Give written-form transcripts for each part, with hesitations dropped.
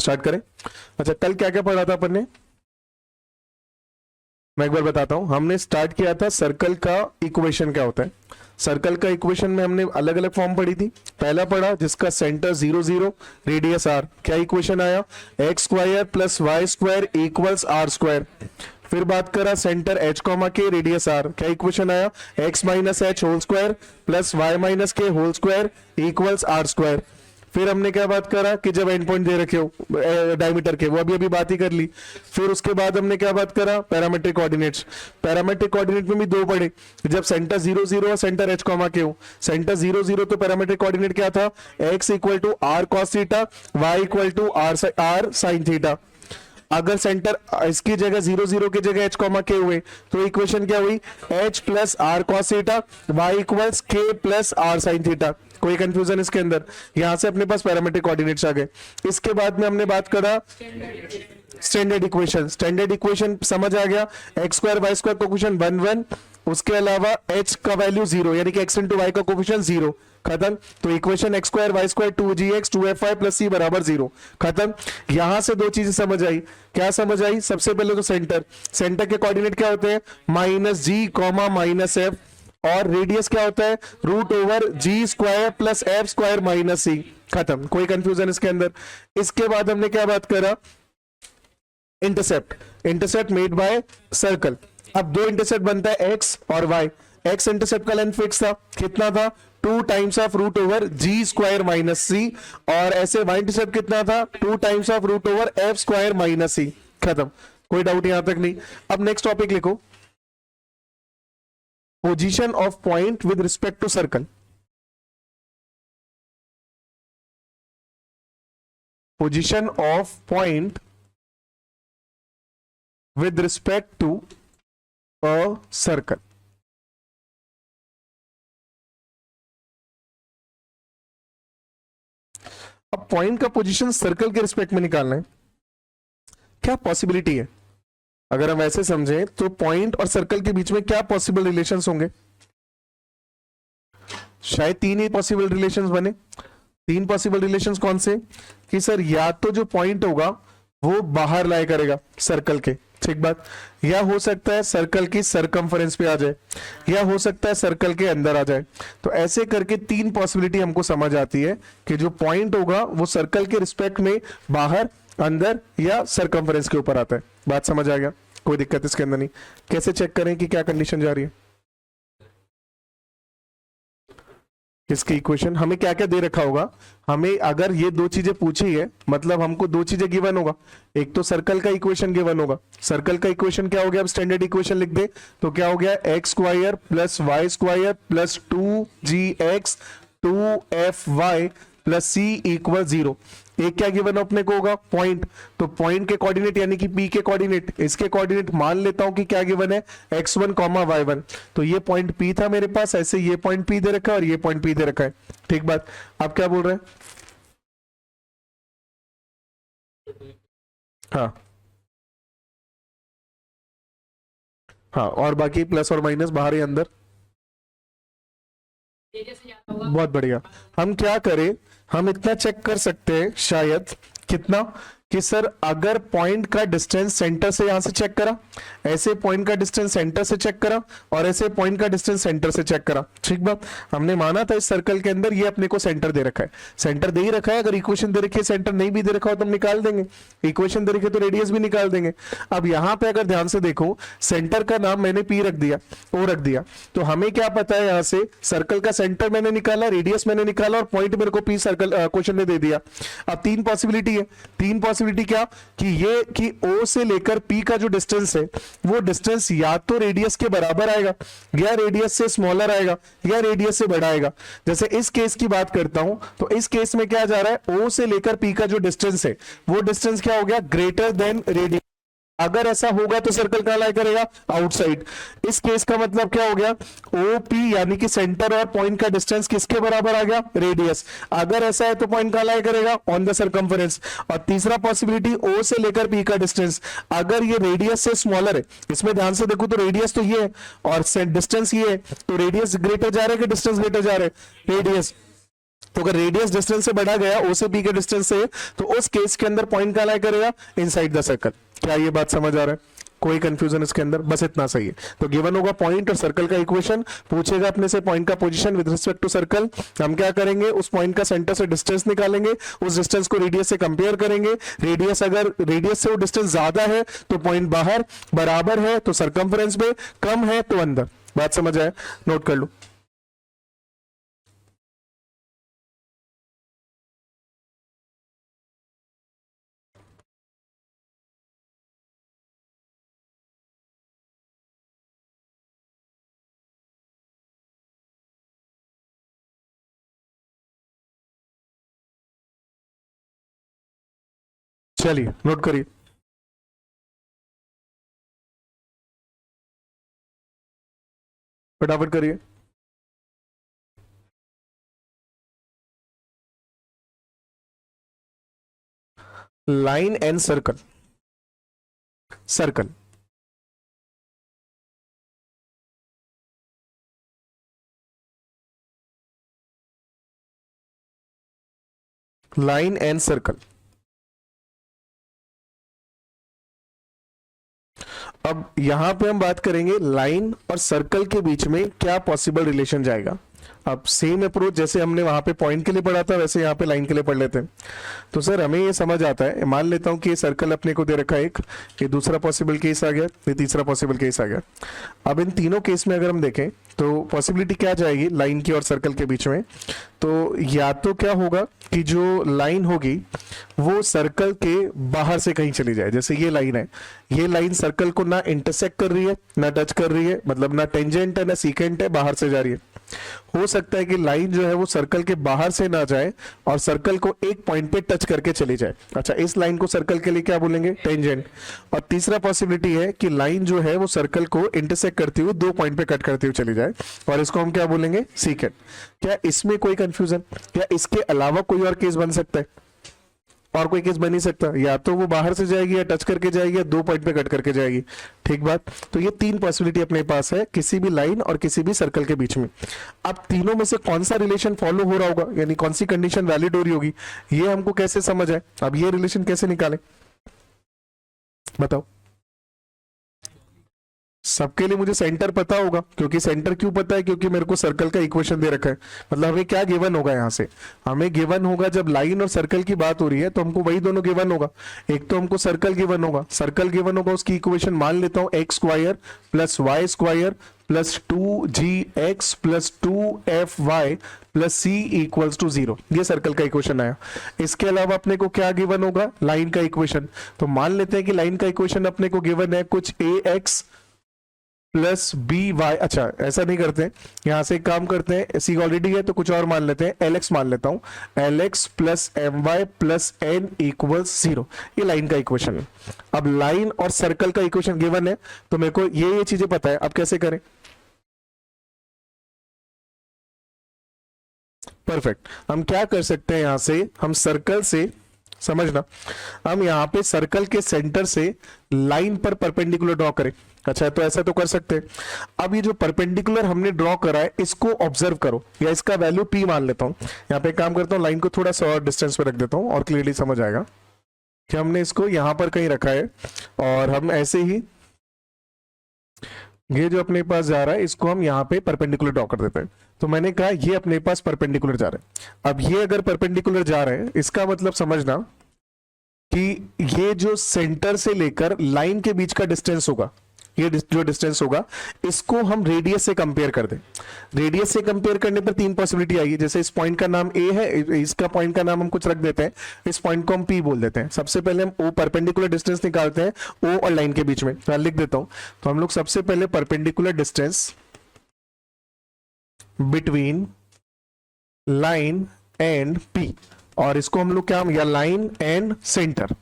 Start करें। अच्छा, कल क्या क्या पढ़ा था अपन ने, मैं एक बार बताता हूं। हमने स्टार्ट किया था सर्कल का इक्वेशन क्या होता है। सर्कल का इक्वेशन में हमने अलग अलग फॉर्म पढ़ी थी। पहला पढ़ा जिसका सेंटर 0 0, रेडियस r, क्या इक्वेशन आया, x square plus Y square equals r square. फिर बात करा centre h comma k, radius r, क्या इक्वेशन आया, x minus h whole square plus y minus k whole square equals r square. फिर हमने क्या बात करा कि जब एंड पॉइंट दे रखे हो डायमीटर के, वो अभी अभी बात ही कर ली। फिर उसके बाद हमने क्या बात करा, पैरामेट्रिक कोऑर्डिनेट्स। पैरामेट्रिक कोऑर्डिनेट में भी दो पढ़े, जब सेंटर 0 0 और सेंटर एच कॉमा के हो। सेंटर 0 0 तो पैरामेट्रिक कोऑर्डिनेट क्या था, x equal to r cos theta, y equal to r sine theta. अगर सेंटर इसकी जगह 0 0 की जगह h कॉमा के हुए तो इक्वेशन क्या हुई, h plus r cos theta, y equals k plus r sine theta. कोई कंफ्यूजन इसके अंदर, यहां से अपने पास पैरामेट्रिक कोऑर्डिनेट्स आ गए। इसके बाद में हमने बात करा स्टैंडर्ड इक्वेशन। स्टैंडर्ड इक्वेशन समझ आ गया, x square y square coefficient 1 1, उसके अलावा h का वैल्यू 0, यानी कि x इंटू वाई का कोफिशिएंट 0, खत्म। तो equation x square y square 2gx 2fy plus c बराबर 0, खत्म। यहां से दो चीजें समझ आई। क्या समझ आई, सबसे पहले तो सेंटर, सेंटर के कोऑर्डिनेट क्या होते हैं, minus g comma minus f, और रेडियस क्या होता है, root over g square plus f square minus c, खत्म। कोई कंफ्यूजन इसके अंदर। इसके बाद हमने क्या बात करा, intercept, intercept made by circle. अब दो इंटरसेप्ट बनता है एक्स और वाई। एक्स इंटरसेप्ट का लेंथ फिक्स था, कितना था, 2 times of root over g square minus c, और ऐसे वाई इंटरसेप्ट कितना था, 2 times of root over f square minus c, खत्म। कोई डाउट यहां तक नहीं। अब नेक्स्ट टॉपिक लिखो, position of point with respect to circle. Position of point with respect to a circle। अब पॉइंट का पोजीशन सर्कल के रिस्पेक्ट में निकालना है, क्या पॉसिबिलिटी है। अगर हम ऐसे समझें तो पॉइंट और सर्कल के बीच में क्या पॉसिबल रिलेशंस होंगे, शायद 3 ही पॉसिबल रिलेशंस बने। 3 पॉसिबल रिलेशंस कौन से, कि सर या तो जो पॉइंट होगा वो बाहर लाया करेगा सर्कल के, ठीक बात, या हो सकता है सर्कल की सरकमफरेंस पे आ जाए, या हो सकता है सर्कल के अंदर आ जाए। तो ऐसे करके 3 पॉसिबिलिटी हमको समझ आती है कि जो पॉइंट होगा वो सर्कल के रिस्पेक्ट में बाहर, अंदर या सरकमफरेंस के ऊपर आता है। बात समझ आ गया, कोई दिक्कत इसके अंदर नहीं। कैसे चेक करें कि क्या कंडीशन जा रही है, इसकी इक्वेशन हमें क्या क्या दे रखा होगा। हमें अगर ये दो चीजें पूछी है, मतलब हमको दो चीजें गिवन होगा। एक तो सर्कल का इक्वेशन गिवन होगा। सर्कल का इक्वेशन क्या हो गया, अब स्टैंडर्ड इक्वेशन लिख दे तो क्या हो गया, x square plus Y square plus 2gx 2fy plus सी इक्वल 0। एक क्या गिवन अपने को होगा, पॉइंट। तो पॉइंट के कोऑर्डिनेट यानी कि p के कोऑर्डिनेट, इसके कोऑर्डिनेट मान लेता हूं कि क्या गिवन है, x1 कॉमा y1। तो ये पॉइंट p था मेरे पास, ऐसे ये पॉइंट p दे रखा है और ये पॉइंट p दे रखा है, ठीक बात। आप क्या बोल रहे हैं, हाँ हाँ, और बाकी प्लस और माइनस बाहर या अंदर, बहुत बढ़िया। हम क्या करें, हम इतना चेक कर सकते हैं शायद, कितना, कि सर अगर पॉइंट का डिस्टेंस सेंटर से यहां से चेक करा, ऐसे पॉइंट का डिस्टेंस सेंटर से चेक करा, और ऐसे पॉइंट का डिस्टेंस सेंटर से चेक करा, ठीक बात। हमने माना था इस सर्कल के अंदर ये अपने को सेंटर दे रखा है, सेंटर दे ही रखा है। अगर इक्वेशन दे रखी है, सेंटर नहीं भी दे रखा हो तो हम निकाल देंगे, इक्वेशन दे रखी है तो रेडियस भी निकाल देंगे। अब यहां पे अगर ध्यान से देखो, सेंटर का नाम मैंने पी रख दिया, ओ रख दिया, तो हमें क्या पता है, यहां से सर्कल का सेंटर मैंने निकाला, रेडियस मैंने निकाला, और पॉइंट मेरे को पी सर्कल क्वेश्चन ने दे दिया। अब 3 पॉसिबिलिटी है। 3 पॉसिबिलिटी क्या, कि ये कि O से लेकर P का जो डिस्टेंस है वो डिस्टेंस या तो रेडियस के बराबर आएगा, या रेडियस से स्मॉलर आएगा, या रेडियस से बड़ा आएगा। जैसे इस केस की बात करता हूं तो इस केस में क्या जा रहा है, O से लेकर P का जो डिस्टेंस है वो डिस्टेंस क्या हो गया, ग्रेटर देन रेडियस। अगर ऐसा होगा तो सर्कल कहां लाया करेगा, आउटसाइड। इस केस का मतलब क्या हो गया, OP यानी कि सेंटर और पॉइंट का डिस्टेंस किसके बराबर आ गया, रेडियस। अगर ऐसा है तो पॉइंट कहां लाया करेगा, ऑन द सर्कमफरेंस। और तीसरा पॉसिबिलिटी, O से लेकर P का डिस्टेंस, अगर ये रेडियस से स्मॉलर है, इसमें ध्यान से देखो तो रेडियस तो ये है और डिस्टेंस ये है, तो रेडियस ग्रेटर जा रहा है कि डिस्टेंस ग्रेटर जा रहा है, रेडियस। तो अगर रेडियस डिस्टेंस से बढ़ा गया ओ से पी के डिस्टेंस से, तो उस केस के अंदर पॉइंट कहां करेगा, इनसाइड द सर्कल। क्या ये बात समझ आ रहा है? कोई कंफ्यूजन इसके अंदर? बस इतना सही है। तो गिवन होगा पॉइंट और सर्कल का इक्वेशन, पूछेगा अपने से पॉइंट का position with respect to circle. हम क्या करेंगे, उस पॉइंट का सेंटर से डिस्टेंस निकालेंगे, उस डिस्टेंस को रेडियस से कंपेयर करेंगे। रेडियस अगर रेडियस से वो डिस्टेंस ज्यादा है तो पॉइंट बाहर, बराबर है तो सरकमफ्रेंस में, कम है तो अंदर। बात समझ आए? नोट कर लो। चलिए नोट करिए, फटाफट करिए। Line and circle, circle line and circle. अब यहां पे हम बात करेंगे लाइन और सर्कल के बीच में क्या पॉसिबल रिलेशन जाएगा। अब सेम अप्रोच जैसे हमने वहां पे पॉइंट के लिए पढ़ा था, वैसे यहाँ पे लाइन के लिए पढ़ लेते हैं। तो सर हमें ये समझ आता है, मान लेता हूं कि ये सर्कल अपने को दे रखा है एक, ये दूसरा पॉसिबल केस आ गया, ये तीसरा पॉसिबल केस आ गया। अब इन तीनों केस में अगर हम देखें तो पॉसिबिलिटी क्या जाएगी लाइन की और सर्कल के बीच में, तो या तो क्या होगा कि जो लाइन होगी वो सर्कल के बाहर से कहीं चली जाए। जैसे ये लाइन है, ये लाइन सर्कल को ना इंटरसेक्ट कर रही है ना टच कर रही है, मतलब ना टेंजेंट है ना सीकेंट है, बाहर से जा रही है। हो सकता है कि लाइन जो है वो सर्कल के बाहर से ना जाए और सर्कल को एक पॉइंट पे टच करके चली जाए। अच्छा, इस लाइन को सर्कल के लिए क्या बोलेंगे, टेंजेंट। और तीसरा पॉसिबिलिटी है कि लाइन जो है वो सर्कल को इंटरसेक्ट करती हुई दो पॉइंट पे कट करती हुई चली जाए, और इसको हम क्या बोलेंगे, सीकेंट। क्या इसमें कोई कंफ्यूजन? क्या इसके अलावा कोई और केस बन सकता है? और कोई केस बन नहीं सकता, या तो वो बाहर से जाएगी या टच करके जाएगी या दो पॉइंट पे कट करके जाएगी। ठीक बात। तो ये तीन पॉसिबिलिटी अपने पास है किसी भी लाइन और किसी भी सर्कल के बीच में। अब तीनों में से कौन सा रिलेशन फॉलो हो रहा होगा, यानी कौन सी कंडीशन वैलिड हो रही होगी, ये हमको कैसे समझ आए? अब ये रिलेशन कैसे निकालें, बताओ। सबके लिए मुझे सेंटर पता होगा, क्योंकि सेंटर क्यों पता है, क्योंकि मेरे को सर्कल का इक्वेशन दे रखा है। मतलब हमें क्या गिवन होगा, यहां से हमें गिवन होगा जब लाइन और सर्कल की बात हो रही है तो हमको वही दोनों गिवन होगा। एक तो हमको सर्कल गिवन होगा, सर्कल गिवन होगा, उसकी इक्वेशन मान लेता हूं x square plus Y square plus 2gx plus 2fy plus c equals to 0। ये सर्कल का इक्वेशन आया। इसके अलावा अपने को क्या गिवन होगा, लाइन का इक्वेशन। तो मान लेते हैं कि लाइन का इक्वेशन अपने को गिवन है कुछ ax प्लस बी वाई। अच्छा, ऐसा नहीं करते, यहां से एक काम करते हैं, सी ऑलरेडी है तो कुछ और मान लेते हैं, एल एक्स मान लेता हूं, l x plus m y plus n equals 0। ये लाइन का इक्वेशन है। अब लाइन और सर्कल का इक्वेशन गिवन है तो मेरे को ये चीजें पता है। अब कैसे करें, परफेक्ट। हम क्या कर सकते हैं, यहां से हम सर्कल से, समझना, हम यहां पे सर्कल के सेंटर से लाइन पर परपेंडिकुलर ड्रॉ करें। अच्छा, तो ऐसा तो कर सकते हैं। अब ये जो परपेंडिकुलर हमने ड्रॉ करा है इसको ऑब्जर्व करो, या इसका वैल्यू p मान लेता हूं। यहां पे काम करता हूं, लाइन को थोड़ा सा और डिस्टेंस पे रख देता हूं और क्लियरली समझ आएगा कि हमने इसको यहां पर कहीं रखा है, और हम ऐसे ही ये जो अपने पास जा रहा है इसको हम यहाँ पे परपेंडिकुलर ड्रॉ कर देते हैं। तो मैंने कहा ये अपने पास परपेंडिकुलर जा रहा है। अब ये अगर परपेंडिकुलर जा रहे हैं, इसका मतलब समझना कि ये जो सेंटर से लेकर लाइन के बीच का डिस्टेंस होगा, ये जो डिस्टेंस होगा इसको हम रेडियस से कंपेयर कर दें। रेडियस से कंपेयर करने पर तीन पॉसिबिलिटी आएगी। जैसे इस पॉइंट का नाम ए है, इसका पॉइंट का नाम हम कुछ रख देते हैं, इस पॉइंट को हम पी बोल देते हैं। सबसे पहले हम ओ परपेंडिकुलर डिस्टेंस निकालते हैं ओ और लाइन के बीच में, मैं लिख देता हूं। तो हम लोग सबसे पहले perpendicular distance between line and P, और इसको हम लोग क्या, या लाइन एंड सेंटर।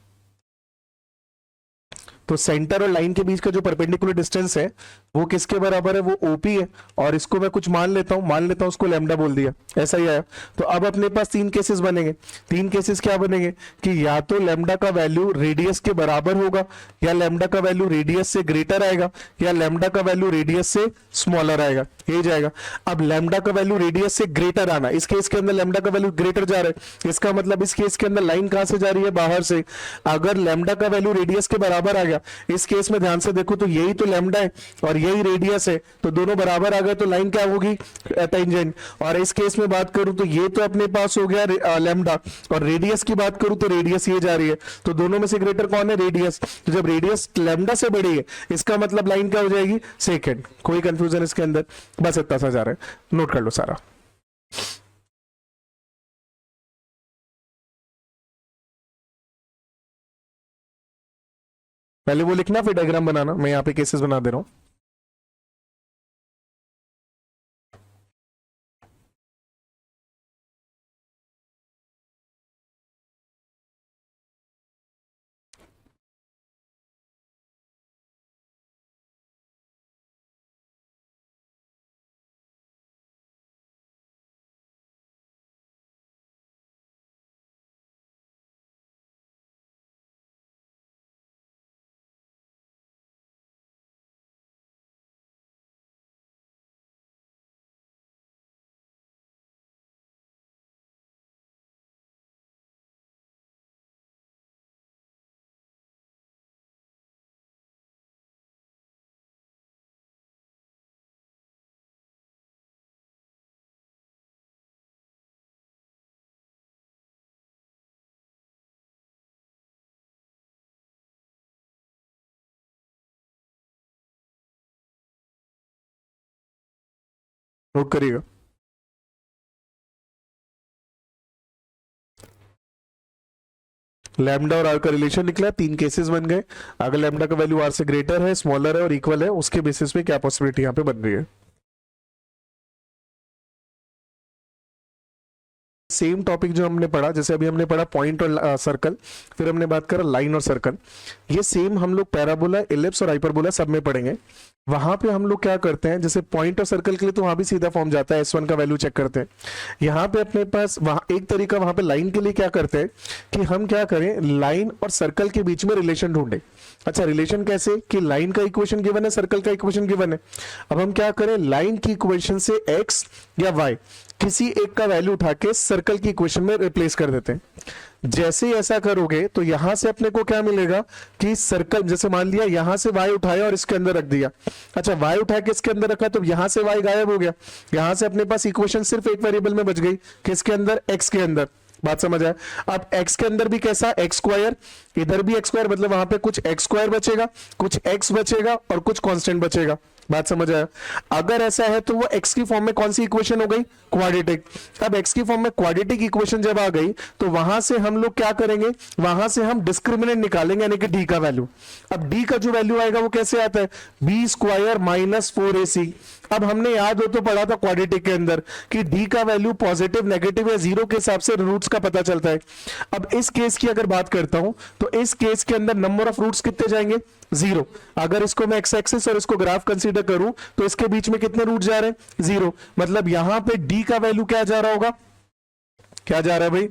तो सेंटर और लाइन के बीच का जो परपेंडिकुलर डिस्टेंस है वो किसके बराबर है, वो ओपी है, और इसको मैं कुछ मान लेता हूं उसको लैम्डा बोल दिया, ऐसा ही आया। तो अब अपने पास तीन केसेस बनेंगे। तीन केसेस क्या बनेंगे कि या तो लैम्डा का वैल्यू रेडियस के बराबर होगा, या लैम्डा का वैल्यू रेडियस से ग्रेटर आएगा, या लैम्डा का वैल्यू रेडियस से स्मॉलर आएगा, यही जाएगा। अब लैम्डा का वैल्यू रेडियस से ग्रेटर आना, इस केस के अंदर लैम्डा का वैल्यू ग्रेटर जा रहा है, इसका मतलब इस केस के अंदर लाइन कहां से जा रही है, बाहर से। अगर लैम्डा का वैल्यू रेडियस के बराबर आ गया, इस केस में ध्यान से देखो तो यही तो लैम्डा है और यही रेडियस है, तो दोनों बराबर आ गए तो लाइन क्या होगी, टेंजेंट। और इस केस में बात करूं तो ये तो अपने पास हो गया लैम्डा, और रेडियस की बात करूं तो रेडियस ये जा रही है, तो दोनों में से ग्रेटर कौन है, रेडियस। तो जब रेडियस लैम्डा से बड़ी है इसका मतलब लाइन क्या हो जाएगी, सेकंड। कोई कंफ्यूजन इसके अंदर, बस इतना सा जा रहा है, नोट कर लो सारा। पहले वो लिखना फिर डायग्राम बनाना, मैं यहाँ पे केसेस बना दे रहा हूं। नोट करिएगा। लैम्डा और आर का रिलेशन निकला, तीन केसेस बन गए। अगर लैम्डा का वैल्यू आर से ग्रेटर है, स्मॉलर है और इक्वल है, उसके बेसिस पे क्या पॉसिबिलिटी यहाँ पे बन रही है। सेम टॉपिक जो हमने पढ़ा, जैसे अभी हमने पढ़ा पॉइंट और सर्कल, फिर हमने बात करा लाइन और सर्कल, ये सेम हम लोग पैराबोला, एलिप्स और हाइपरबोला सब में पढ़ेंगे। वहां पे हम लोग क्या करते हैं, जैसे पॉइंट और सर्कल के लिए तो वहां भी सीधा फॉर्म जाता है, S1 का वैल्यू चेक करते हैं। यहाँ पे अपने पास वहां एक तरीका, वहां पे लाइन के लिए क्या करते हैं कि हम क्या करें, लाइन और सर्कल के बीच में रिलेशन ढूंढे। अच्छा, रिलेशन कैसे कि लाइन का इक्वेशन गिवन है, सर्कल का इक्वेशन गिवन है। अब हम क्या करें, लाइन की इक्वेशन से एक्स या वाई किसी एक का वैल्यू उठा के सर्कल की इक्वेशन में रिप्लेस कर देते हैं। जैसे ही ऐसा करोगे तो यहां से अपने को क्या मिलेगा कि सर्कल, जैसे मान लिया यहां से y उठाया और इसके अंदर रख दिया। अच्छा, y उठा के इसके अंदर रखा तो यहां से y गायब हो गया, यहां से अपने पास इक्वेशन सिर्फ एक वेरिएबल में बच गई, किसके अंदर, x के अंदर। बात समझ आया। अब x के अंदर भी कैसा, एक्स स्क्वायर, इधर भी एक्स स्क्वायर, मतलब वहां पे कुछ एक्स स्क्वायर बचेगा, कुछ x बचेगा और कुछ कांस्टेंट बचेगा। बात समझ आया। अगर ऐसा है तो वो x की फॉर्म में कौन सी इक्वेशन हो गई, क्वाड्रेटिक। अब x की फॉर्म में क्वाड्रेटिक इक्वेशन जब आ गई तो वहां से हम लोग क्या करेंगे, वहां से हम डिस्क्रिमिनेंट निकालेंगे, यानी कि d का वैल्यू। अब d का जो वैल्यू आएगा वो कैसे आता है, बी स्क्वायर माइनस 4ac। अब हमने याद हो तो पढ़ा था क्वाड्रेटिक के अंदर कि d का वैल्यू पॉजिटिव, नेगेटिव या जीरो के हिसाब से रूट्स का पता चलता है। अब इस केस की अगर बात करता हूं तो इस केस के अंदर नंबर ऑफ रूट्स कितने जाएंगे, जीरो। अगर इसको मैं एक्स एक्सिस और इसको ग्राफ कंसीडर करूं तो इसके बीच में कितने रूट जा रहे हैं, जीरो। मतलब यहां पे d का वैल्यू क्या जा रहा होगा, क्या जा रहा है भाई,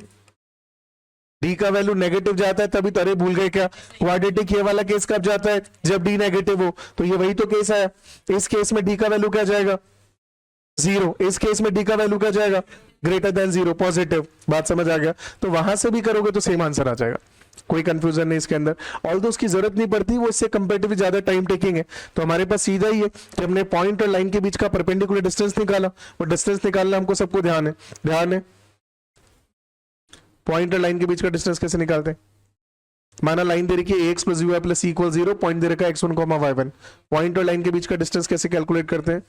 d का वैल्यू नेगेटिव जाता है, तभी तो, अरे भूल गए क्या, क्वाड्रेटिक ये वाला केस कब जाता है, जब d नेगेटिव हो। तो ये वही तो केस है, इस केस में d का वैल्यू क्या जाएगा, जीरो। इस केस में d का वैल्यू क्या जाएगा, ग्रेटर देन जीरो, पॉजिटिव। बात समझ आ गया। तो वहां से भी करोगे तो सेम आंसर आ जाएगा, कोई कंफ्यूजन नहीं इसके अंदर। ऑल्दो उसकी जरूरत नहीं पड़ती, वो इससे कंपैरेटिवली ज्यादा टाइम टेकिंग है। तो हमारे पास सीधा ही है कि हमने पॉइंट और लाइन के बीच का परपेंडिकुलर डिस्टेंस निकाला, वो डिस्टेंस निकालना हमको सबको ध्यान है, ध्यान है। पॉइंट और लाइन के बीच का डिस्टेंस कैसे निकालते हैं, माना लाइन दे रखी है ax plus by plus c equal 0, point दे रखा है x1, y1। पॉइंट और लाइन के बीच का डिस्टेंस कैसे कैलकुलेट करते हैं,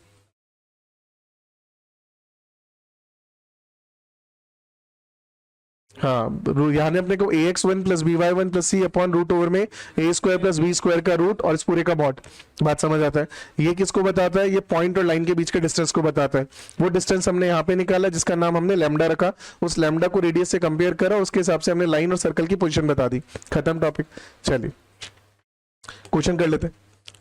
हाँ, यहाँ अपने को ax1 plus by1 plus c upon root over में a square plus b square का रूट और इस पूरे का मॉड। बात समझ आता है। ये किसको बताता है, ये पॉइंट और लाइन के बीच के डिस्टेंस को बताता है। वो डिस्टेंस हमने यहाँ पे निकाला जिसका नाम हमने लैम्डा रखा, उस लैम्डा को रेडियस से कंपेयर करा, उसके हिसाब से हमने लाइन और सर्कल की पोजीशन बता दी, खत्म टॉपिक। चलिए क्वेश्चन कर लेते हैं,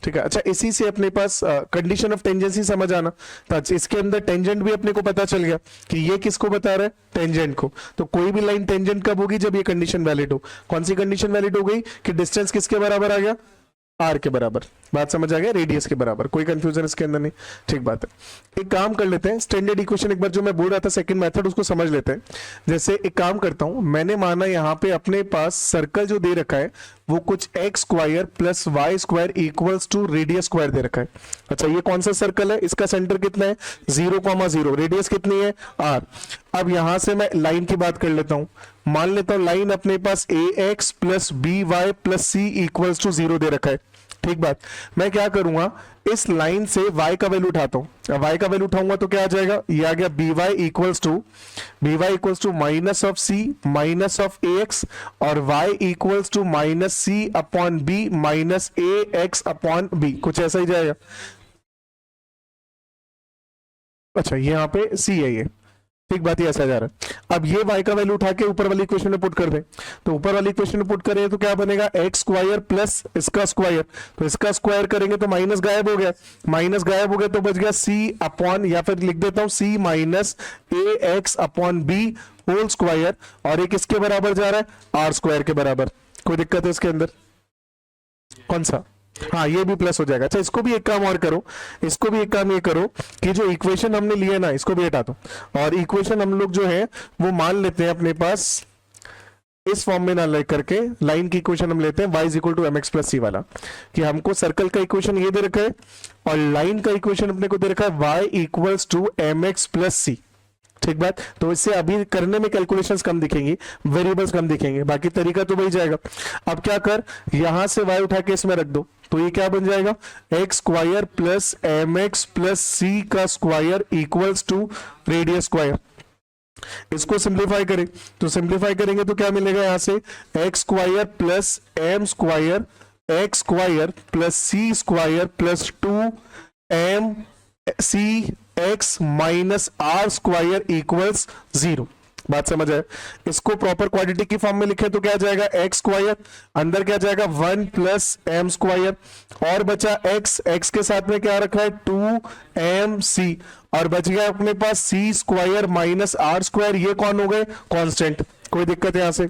ठीक है। अच्छा, इसी से अपने पास कंडीशन ऑफ टेंजेंसी समझ आना, तो इसके अंदर टेंजेंट भी अपने को पता चल गया कि ये किसको बता रहा है, टेंजेंट को। तो कोई भी लाइन टेंजेंट कब होगी, जब ये कंडीशन वैलिड हो। कौन सी कंडीशन वैलिड हो गई कि डिस्टेंस किसके बराबर आ गया, आर के बराबर। बात समझ आ गया, रेडियस के बराबर, कोई कंफ्यूजन इसके अंदर नहीं, ठीक बात है। एक काम कर लेते हैं, स्टैंडर्ड इक्वेशन एक बार जो मैं बोल रहा था सेकंड मेथड, उसको समझ लेते हैं। जैसे एक काम करता हूं, मैंने माना यहाँ पे अपने पास सर्कल जो दे रखा है वो कुछ x square plus Y square equals to radius square दे रखा है। अच्छा, ये कौन सा सर्कल है, इसका सेंटर कितना है 0,0, रेडियस कितनी है आर। अब यहां से मैं लाइन की बात कर लेता हूं, मान लेता हूं लाइन अपने पास a x plus B y plus c equals to 0 दे रखा है, ठीक बात। मैं क्या करूंगा, इस लाइन से y का वैल्यू उठाता हूं। y का वैल्यू उठाऊंगा तो क्या आ जाएगा, ये आ गया by equals to minus of c minus of ax, और y equals to minus c upon b minus ax upon b, कुछ ऐसा ही जाएगा। अच्छा, यहाँ पे c है ये, ठीक बात, ही ऐसा जा रहा है। अब ये y का वैल्यू उठा के ऊपर वाली इक्वेशन में पुट कर दें, तो ऊपर वाली इक्वेशन में पुट करें तो क्या बनेगा, एक्स स्क्वायर प्लस इसका स्क्वायर, तो इसका स्क्वायर करेंगे तो माइनस गायब हो गया, माइनस गायब हो गया तो बच गया c अपॉन, या फिर लिख देता हूं c minus a x upon b whole square, और ये किसके बराबर जा रहा है, आर स्क्वायर के बराबर। कोई दिक्कत है इसके अंदर, कौन सा, हाँ ये भी प्लस हो जाएगा। अच्छा, इसको भी एक काम और करो, इसको भी एक काम ये करो कि जो इक्वेशन हमने लिए ना इसको भी हटा दो, और इक्वेशन हम लोग जो है वो मान लेते हैं अपने पास इस फॉर्म में ना लेकर के, लाइन की इक्वेशन हम लेते हैं y equal to mx plus c वाला, कि हमको सर्कल का इक्वेशन ये दे रखा है और लाइन का इक्वेशन अपने को दे रखा है y equals to mx plus सी, ठीक बात। तो इससे अभी करने में कैलकुलेशंस कम दिखेंगी, वेरिएबल्स कम दिखेंगे, बाकी तरीका तो वही जाएगा। अब क्या कर, यहां से y उठा के इसमें रख दो, तो ये क्या बन जाएगा, x square plus m x plus c का square equals to radius square. इसको सिंप्लीफाई करें तो सिंप्लीफाई करेंगे तो क्या मिलेगा, यहां से x square plus M square x square plus c square plus 2m c x minus are square equals 0। बात समझ आए। इसको प्रॉपर क्वांटिटी की फॉर्म में लिखे तो क्या जाएगा, एक्स स्क्वायर अंदर क्या जाएगा 1 प्लस एम स्क्वायर, और बचा एक्स, एक्स के साथ में क्या रखा है 2mc, और बच गया अपने पास सी स्क्वायर माइनस आर स्क्वायर, ये कौन हो गए, कांस्टेंट। कोई दिक्कत है यहां से।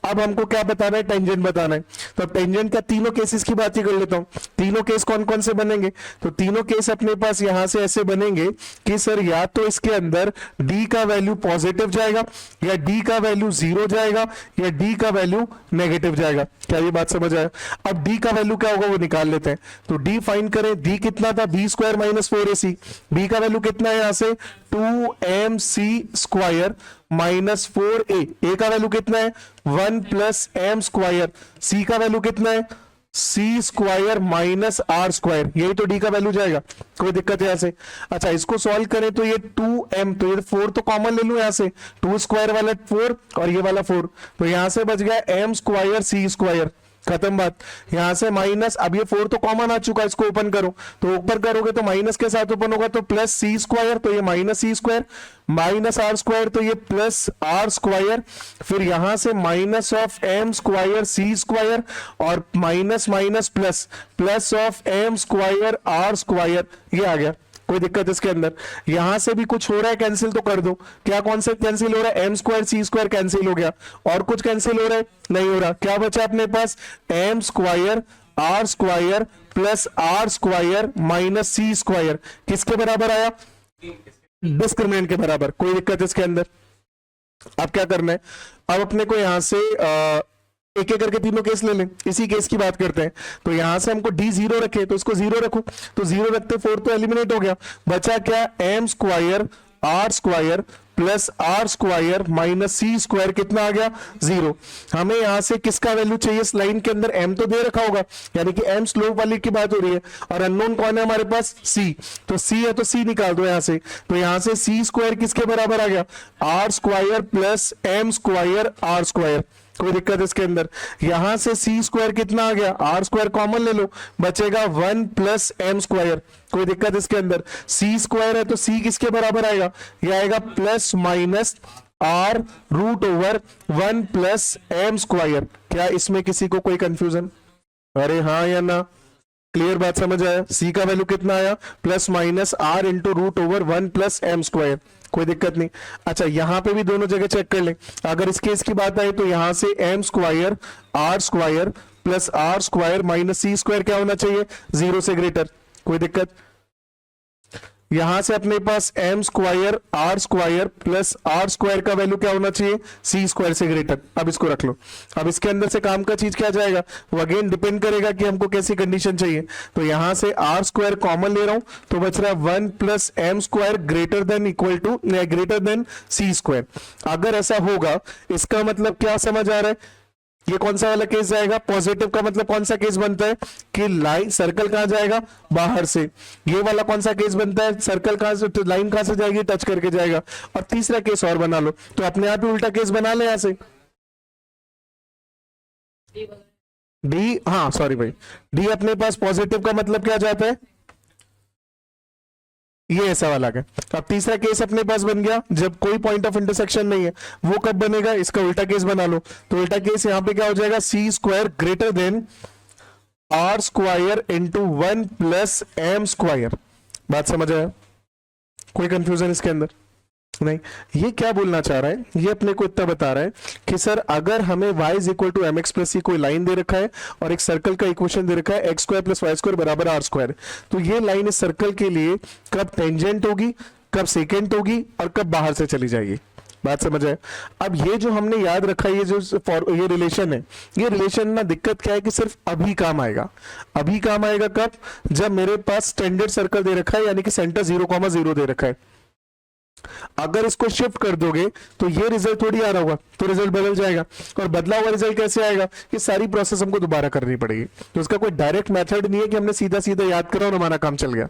अब हमको क्या बताना है, टेंजेंट बताना है। तो टेंजेंट का तीनों केसेस की बात ही कर लेता हूं। तीनों केस कौन कौन से बनेंगे, तो तीनों केस अपने पास यहां से ऐसे बनेंगे कि सर या तो इसके अंदर d का वैल्यू पॉजिटिव जाएगा, या d का वैल्यू 0 जाएगा, या d का वैल्यू नेगेटिव जाएगा। क्या ये बात समझ आया। अब d का वैल्यू क्या होगा वो निकाल लेते हैं। तो d फाइंड करें, d कितना था b square minus 4ac, b का वैल्यू कितना है यहां से 2mc square minus 4a, a का वैल्यू कितना है 1 प्लस एम स्क्वायर, c का वैल्यू कितना है सी स्क्वायर माइनस आर स्क्वायर, यही तो डी का वैल्यू जाएगा। कोई दिक्कत है यहां से। अच्छा, इसको सॉल्व करें तो ये 2m, तो ये 4 तो कॉमन ले लूं यहां से, 2 स्क्वायर वाला 4 और ये वाला 4, तो यहां से बच गया m स्क्वायर सी स्क्वायर, खत्म बात। यहां से माइनस, अब ये 4 तो कॉमन आ चुका है, इसको ओपन करो तो ऊपर करोगे तो माइनस के साथ ओपन होगा, तो प्लस सी स्क्वायर, तो ये minus C square minus are square, तो ये प्लस आर स्क्वायर, फिर यहां से minus of M square C square, और minus minus plus, plus of M square are square, ये आ गया। कोई दिक्कत इसके अंदर। यहां से भी कुछ हो रहा है कैंसिल तो कर दो। क्या कॉन्सेप्ट कैंसिल हो रहा है, M square C square cancel हो गया, और कुछ कैंसिल हो रहा है, नहीं हो रहा। क्या बचा अपने पास, M square are square plus are square minus C square, किसके बराबर आया, डिस्क्रिमिनेंट के बराबर। कोई दिक्कत इसके अंदर। अब क्या करना है, अब अपने को यहां से एक एक करके तीनों केस ले लें, इसी केस की बात करते हैं। तो यहां से हमको d 0 रखे तो इसको 0 रखो, तो 0 रखते 4 तो एलिमिनेट हो गया, बचा क्या m square are square plus are square minus C square, कितना आ गया 0। हमें यहां से किसका वैल्यू चाहिए, इस लाइन के अंदर m तो दे रखा होगा, यानी कि m स्लोप वाली की बात हो रही है, और अननोन कौन है हमारे पास c, तो c है तो c निकाल दो यहां से। तो यहां से सी स्क्वायर किसके बराबर आ गया, r square plus M square are square. कोई दिक्कत इसके अंदर। यहां से सी स्क्वायर कितना आ गया, आर स्क्वायर कॉमन ले लो, बचेगा 1 प्लस एम स्क्वायर। कोई दिक्कत इसके अंदर। सी स्क्वायर है तो सी किसके बराबर आएगा, यह आएगा plus minus r root over 1 plus M square. क्या इसमें किसी को कोई कंफ्यूजन, अरे हाँ या ना, क्लियर बात समझ आया? सी का वैल्यू कितना आया? Plus minus r into root over 1 plus M square, कोई दिक्कत नहीं। अच्छा यहां पे भी दोनों जगह चेक कर लें। अगर इस केस की बात आए तो यहां से m square plus are square minus C square क्या होना चाहिए? 0 से ग्रेटर, कोई दिक्कत? यहां से अपने पास M square plus are square का वैल्यू क्या होना चाहिए? सी स्क्वायर से ग्रेटर। अब इसको रख लो। अब इसके अंदर से काम का चीज क्या जाएगा? वो अगेन डिपेंड करेगा कि हमको कैसी कंडीशन चाहिए। तो यहां से आर स्क्वायर कॉमन ले रहा हूं तो बच रहा है 1 plus M square greater than C square. अगर ऐसा होगा इसका मतलब क्या समझ आ रहा है? ये कौन सा वाला केस जाएगा? पॉजिटिव का मतलब कौन सा केस बनता है कि लाइन सर्कल कहां जाएगा? बाहर से। ये वाला कौन सा केस बनता है? सर्कल कहां से, तो लाइन कहां से जाएगी? टच करके जाएगा। और तीसरा केस और बना लो तो अपने आप ही उल्टा केस बना ले यहां से। डी, हाँ सॉरी भाई, डी अपने पास पॉजिटिव का मतलब क्या जाता है? ये ऐसा वाला है। अब तीसरा केस अपने पास बन गया जब कोई पॉइंट ऑफ इंटरसेक्शन नहीं है। वो कब बनेगा? इसका उल्टा केस बना लो। तो उल्टा केस यहां पे क्या हो जाएगा? C square greater than R square into 1 plus M square. बात समझ आया? कोई कंफ्यूजन इसके अंदर नहीं? ये क्या बोलना चाह रहा है? ये अपने को इतना बता रहा है कि सर अगर हमें y is equal to M x plus C कोई लाइन दे रखा है और एक सर्कल का इक्वेशन दे रखा है x square plus Y square बराबर आर स्क्वायर, तो ये लाइन इस सर्कल के लिए कब टेंजेंट होगी, कब सेकेंड होगी और कब बाहर से चली जाएगी। बात समझ आए? अब ये जो हमने याद रखा है, ये रिलेशन है, ये रिलेशन ना दिक्कत क्या है कि सिर्फ अभी काम आएगा। अभी काम आएगा कब? जब मेरे पास स्टैंडर्ड सर्कल दे रखा है यानी कि सेंटर 0,0 दे रखा है। अगर इसको शिफ्ट कर दोगे तो ये रिजल्ट थोड़ी आ रहा होगा, तो रिजल्ट बदल जाएगा। और बदला हुआ रिजल्ट कैसे आएगा? ये सारी प्रोसेस हमको दोबारा करनी पड़ेगी। तो इसका कोई डायरेक्ट मेथड नहीं है कि हमने सीधा सीधा याद करा और हमारा काम चल गया।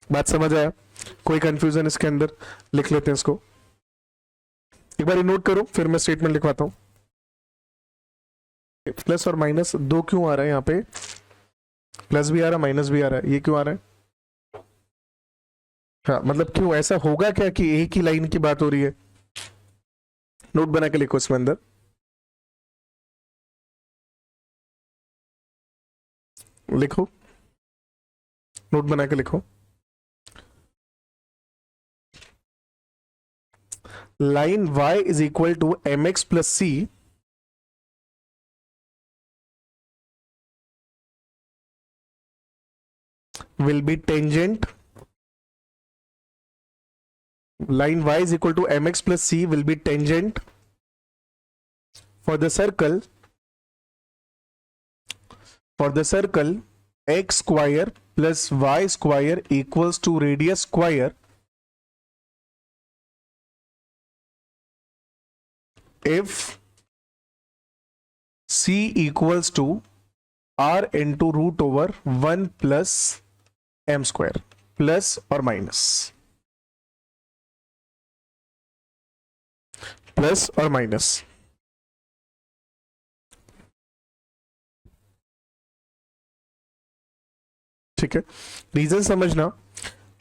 बात समझ आया? कोई कंफ्यूजन इसके अंदर? लिख लेते हैं इसको एक बार, नोट करो फिर मैं स्टेटमेंट लिखवाता हूं। प्लस और माइनस दो क्यों आ रहा है? यहाँ पे प्लस भी आ रहा है माइनस भी आ रहा है, ये क्यों आ रहा है? हाँ मतलब क्यों? ऐसा होगा क्या कि एक ही लाइन की बात हो रही है? नोट बना के लिखो इसमें अंदर, लिखो, नोट बना के लिखो। Line y is equal to M x plus c will be tangent, line y is equal to mx plus c will be tangent for the circle x square plus y square equals to radius square if c equals to r into root over 1 plus m square, plus और minus, plus और minus. ठीक है, reason समझना।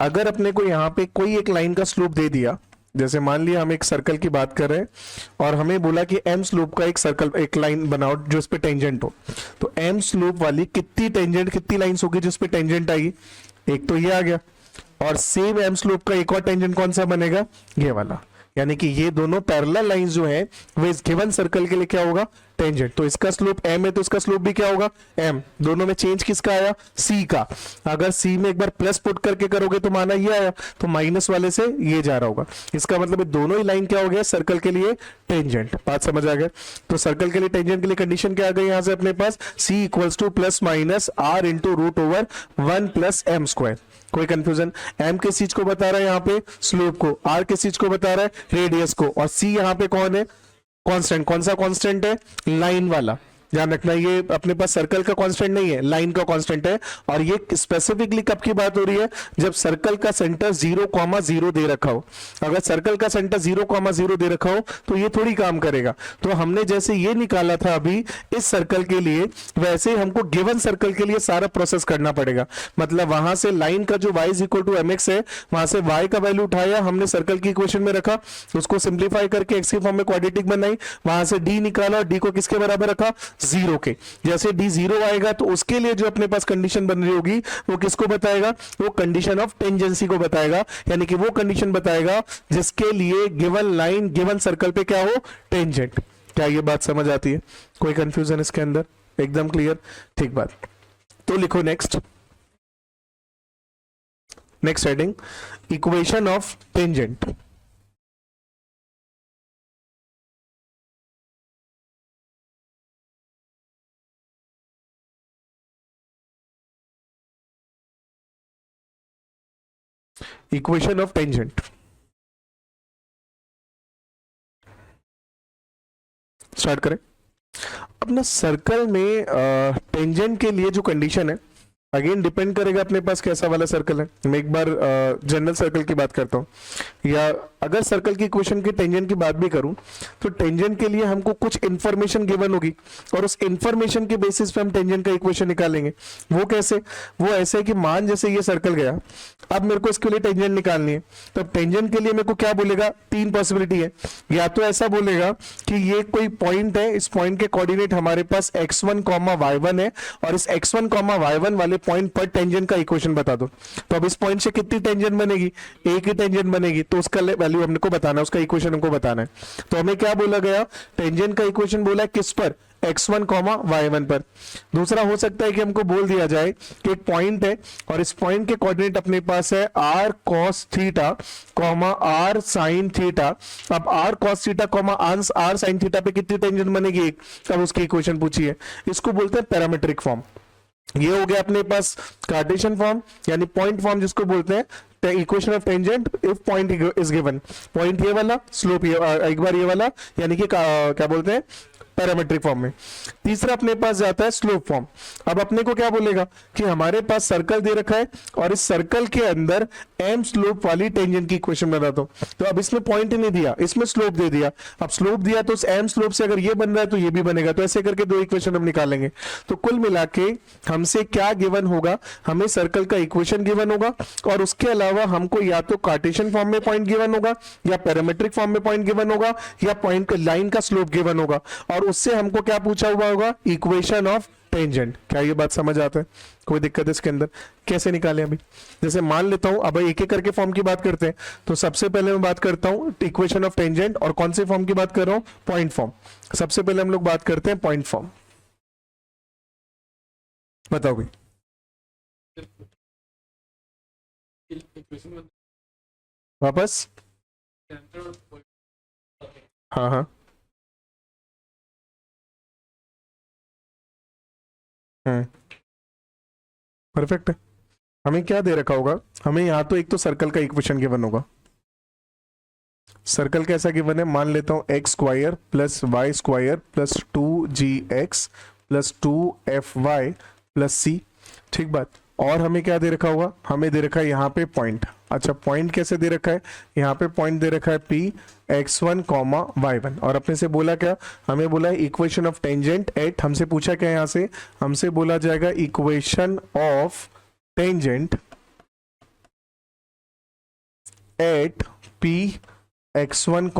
अगर अपने को यहां पे कोई एक लाइन का स्लोप दे दिया, जैसे मान लिया हम एक सर्कल की बात कर रहे हैं और हमें बोला कि एम स्लोप का एक लाइन बनाओ जो इस पे टेंजेंट हो, तो एम स्लोप वाली कितनी लाइंस होगी जिस पे टेंजेंट आएगी? एक तो ये आ गया, और सेम एम स्लोप का एक और टेंजेंट कौन सा बनेगा? ये वाला। यानी कि ये दोनों पैरेलल लाइंस जो है वो इस गिवन सर्कल के लिए क्या होगा? टेंजेंट। तो इसका स्लोप m है तो इसका स्लोप भी क्या होगा? m। दोनों में चेंज किसका आया? c का। अगर c में एक बार प्लस पुट करके करोगे तो माना ये आया, तो माइनस वाले से ये जा रहा होगा। इसका मतलब दोनों ही लाइन क्या हो गया? सर्कल के लिए टेंजेंट। बात समझ आ गया? तो सर्कल के लिए टेंजेंट के लिए कंडीशन क्या आ गई यहां से अपने पास? c equals to plus minus r into root over 1 plus M square. कोई कंफ्यूजन? m किस चीज को बता रहा है यहाँ पे? स्लोप को। r किस चीज को बता रहा है? रेडियस को। और c यहाँ पे कौन है? कांस्टेंट। कौन सा कांस्टेंट है? लाइन वाला। ध्यान रखना, ये अपने पास सर्कल का कांस्टेंट नहीं है, लाइन का कांस्टेंट है। और ये स्पेसिफिकली कब की बात हो रही है? जब सर्कल का सेंटर 0,0 दे रखा हो। अगर सर्कल का सेंटर 0,0 दे रखा हो तो ये थोड़ी काम करेगा। तो हमने जैसे ये निकाला था अभी इस सर्कल के लिए, वैसे हमको गिवन सर्कल के लिए सारा प्रोसेस करना पड़ेगा। मतलब वहां से लाइन का जो y is equal to mx है, वहां से y का वैल्यू उठाया हमने, सर्कल की इक्वेशन में रखा, उसको सिंप्लीफाई करके x के फॉर्म में क्वाड्रेटिक बनाई, वहां से d निकाला, d को किसके बराबर रखा? जीरो के। जैसे डी जीरो आएगा तो उसके लिए जो अपने पास कंडीशन बन रही होगी वो किसको बताएगा, वो कंडीशन ऑफ टेंजेंसी को बताएगा, यानी कि वो कंडीशन बताएगा जिसके लिए गिवन लाइन गिवन सर्कल पे क्या हो, टेंजेंट। क्या ये बात समझ आती है, कोई कंफ्यूजन इसके अंदर, एकदम क्लियर, ठीक बात। तो लिखो next, next heading equation of tangent. Equation of tangent start करें। अपना सर्कल में टेंजेंट के लिए जो कंडीशन है अगेन डिपेंड करेगा अपने पास कैसा वाला सर्कल है। मैं एक बार जनरल सर्कल की बात करता हूँ, या अगर सर्कल की इक्वेशन की टेंजेंट की बात भी करूं तो टेंजेंट के लिए हमको कुछ इंफॉर्मेशन गिवन होगी और उस इंफॉर्मेशन के बेसिस पे हम टेंजेंट का इक्वेशन निकालेंगे। वो कैसे, वो ऐसे है कि मान जैसे ये सर्कल गया, अब मेरे को इसके लिए टेंजेंट निकालनी है, तो टेंजेंट के लिए मेरे को क्या बोलेगा, तीन पॉसिबिलिटी है। या तो ऐसा बोलेगा कि ये कोई पॉइंट है, इस पॉइंट के कोऑर्डिनेट हमारे पास x1, y1 है और इस x1, y1 वाले पॉइंट पर टेंजेंट का इक्वेशन बता दो। तो अब इस पॉइंट से कितनी टेंजेंट बनेगी, एक ही टेंजेंट बनेगी, तो उसका वैल्यू हमको बताना है, उसका इक्वेशन हमको बताना है। तो हमें क्या बोला गया, टेंजेंट का इक्वेशन बोला है किस पर, x1, y1 पर। दूसरा हो सकता है कि हमको बोल दिया जाए कि एक पॉइंट है और इस पॉइंट के कोऑर्डिनेट अपने पास है r cos theta, r sin theta. अब r cos theta, r sin theta पे कितनी टेंजेंट बनेगी, एक। अब उसकी इक्वेशन पूछी है, इसको बोलते हैं पैरामीट्रिक फॉर्म। ये हो गया अपने पास कार्टेशियन फॉर्म, यानी पॉइंट फॉर्म जिसको बोलते हैं equation of tangent if point is given. Point ये वाला, स्लोप ये, एक बार ये वाला, यानी कि क्या बोलते हैं, पैरामीट्रिक फॉर्म में। तीसरा अपने पास जाता है स्लोप फॉर्म। अब अपने को क्या बोलेगा कि हमारे पास सर्कल दे रखा है और इस सर्कल के अंदर एम स्लोप वाली टेंजेंट की इक्वेशन बता दो। तो अब इसमें पॉइंट ही नहीं दिया, इसमें स्लोप दे दिया। अब स्लोप दिया तो उस एम स्लोप से अगर ये बन रहा है तो ये भी बनेगा, तो ऐसे करके दो इक्वेशन हम निकालेंगे। तो कुल मिला के हमसे क्या गिवन होगा, हमें सर्कल का इक्वेशन गिवन होगा और उसके अलावा हमको या तो कार्टेशियन फॉर्म में पॉइंट गिवन होगा या पैरामीट्रिक फॉर्म में पॉइंट गिवन होगा या पॉइंट लाइन का स्लोप गिवन होगा, और उससे हमको क्या पूछा हुआ होगा, इक्वेशन ऑफ टेंजेंट। क्या ये बात समझ आता है, कोई दिक्कत है इसके अंदर, कैसे निकालें अभी। जैसे मान लेता हूं, अब एक एक करके फॉर्म की बात करते हैं। तो सबसे पहले मैं बात करता हूं इक्वेशन ऑफ टेंजेंट, और कौन से फॉर्म की बात कर रहा हूं, पॉइंट फॉर्म। सबसे पहले हम लोग बात करते हैं पॉइंट फॉर्म। बताओ भाई, वापस, हाँ हाँ, परफेक्ट है। हमें क्या दे रखा होगा, हमें यहां तो एक तो सर्कल का इक्वेशन गिवन होगा। सर्कल कैसा गिवन है, मान लेता हूं x square plus Y square plus 2gx plus 2fy plus सी, ठीक बात। और हमें क्या दे रखा होगा, हमें दे रखा है यहाँ पे पॉइंट। अच्छा, पॉइंट कैसे दे रखा है, यहाँ पे पॉइंट दे रखा है p x1, y1, और अपने से बोला क्या, हमें बोला है इक्वेशन ऑफ टेंजेंट एट, हमसे पूछा क्या यहाँ से, हमसे बोला जाएगा equation of tangent eight p x1,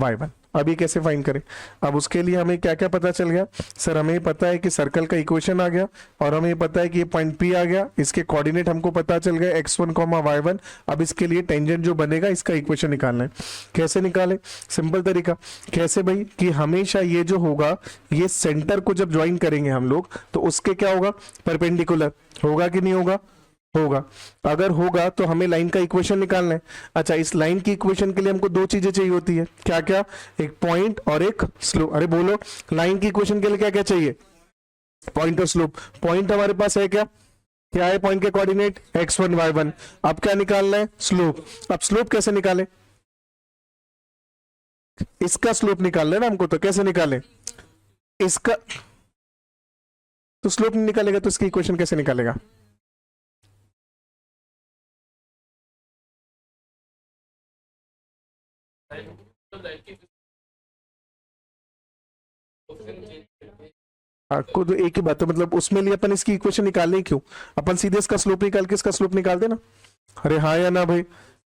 y1। अब ये कैसे फाइंड करें, अब उसके लिए हमें क्या क्या पता चल गया, सर हमें पता है कि सर्कल का इक्वेशन आ गया और हमें पता है कि ये पॉइंट P आ गया, इसके कोऑर्डिनेट हमको पता चल गए x1, y1। अब इसके लिए टेंजेंट जो बनेगा इसका इक्वेशन निकालना है। कैसे निकाले, सिंपल तरीका, कैसे भाई, कि हमेशा ये जो होगा, ये सेंटर को जब ज्वाइन करेंगे हम लोग तो उसके क्या होगा, परपेंडिकुलर होगा कि नहीं होगा, होगा। अगर होगा तो हमें लाइन का इक्वेशन निकालना है। अच्छा, इस लाइन की इक्वेशन के लिए हमको दो चीजें चाहिए होती है, क्या क्या, एक पॉइंट और एक स्लोप। अरे बोलो, लाइन की इक्वेशन के लिए क्या क्या चाहिए, पॉइंट और स्लोप। पॉइंट हमारे पास है क्या, क्या है पॉइंट के कोऑर्डिनेट x1, y1। अब क्या निकालना है, स्लोप। अब स्लोप कैसे निकाले, इसका स्लोप निकालना है ना हमको, तो कैसे निकाले, इसका, तो स्लोप नहीं निकालेगा तो इसकी इक्वेशन कैसे निकालेगा। आपको तो एक ही बात है, मतलब उसमें लिए अपन इसकी इक्वेशन निकालने क्यों, अपन सीधे इसका स्लोप निकाल के इसका स्लोप निकाल देना। अरे हाँ या ना भाई,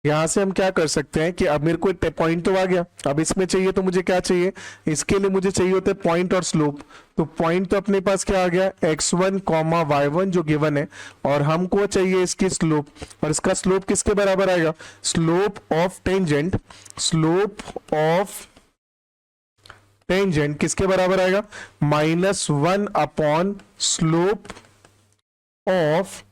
यहां से हम क्या कर सकते हैं कि अब मेरे को पॉइंट तो आ गया, अब इसमें चाहिए तो मुझे क्या चाहिए, इसके लिए मुझे चाहिए होते पॉइंट और स्लोप। तो पॉइंट तो अपने पास क्या आ गया, x1 कॉमा y1 जो गिवन है, और हमको चाहिए इसकी स्लोप, और इसका स्लोप किसके बराबर आएगा, slope of tangent, slope of tangent किसके बराबर आएगा, -1 अपॉन स्लोप ऑफ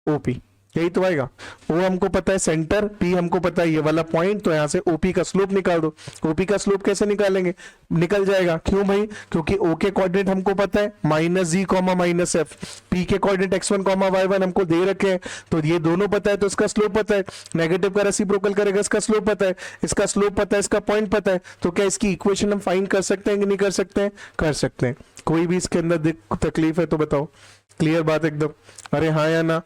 ओपी, यही तो आएगा। ओ हमको पता है सेंटर, पी हमको पता है ये वाला पॉइंट, तो यहां से ओपी का स्लोप निकाल दो। ओपी का स्लोप कैसे निकालेंगे, निकल जाएगा, क्यों भाई, क्योंकि ओ के कोऑर्डिनेट हमको पता है -g, -f, पी के कोऑर्डिनेट x1, y1 हमको दे रखे हैं, तो ये दोनों पता है, तो इसका स्लोप पता है, नेगेटिव का रेसिप्रोकल करेगा, इसका स्लोप पता है, इसका स्लोप पता है, इसका पॉइंट पता है, तो क्या इसकी इक्वेशन हम फाइंड कर सकते हैं कि नहीं कर सकते हैं, कर सकते हैं। कोई भी इसके अंदर तकलीफ है तो बताओ, क्लियर बात एकदम, अरे हाँ या ना,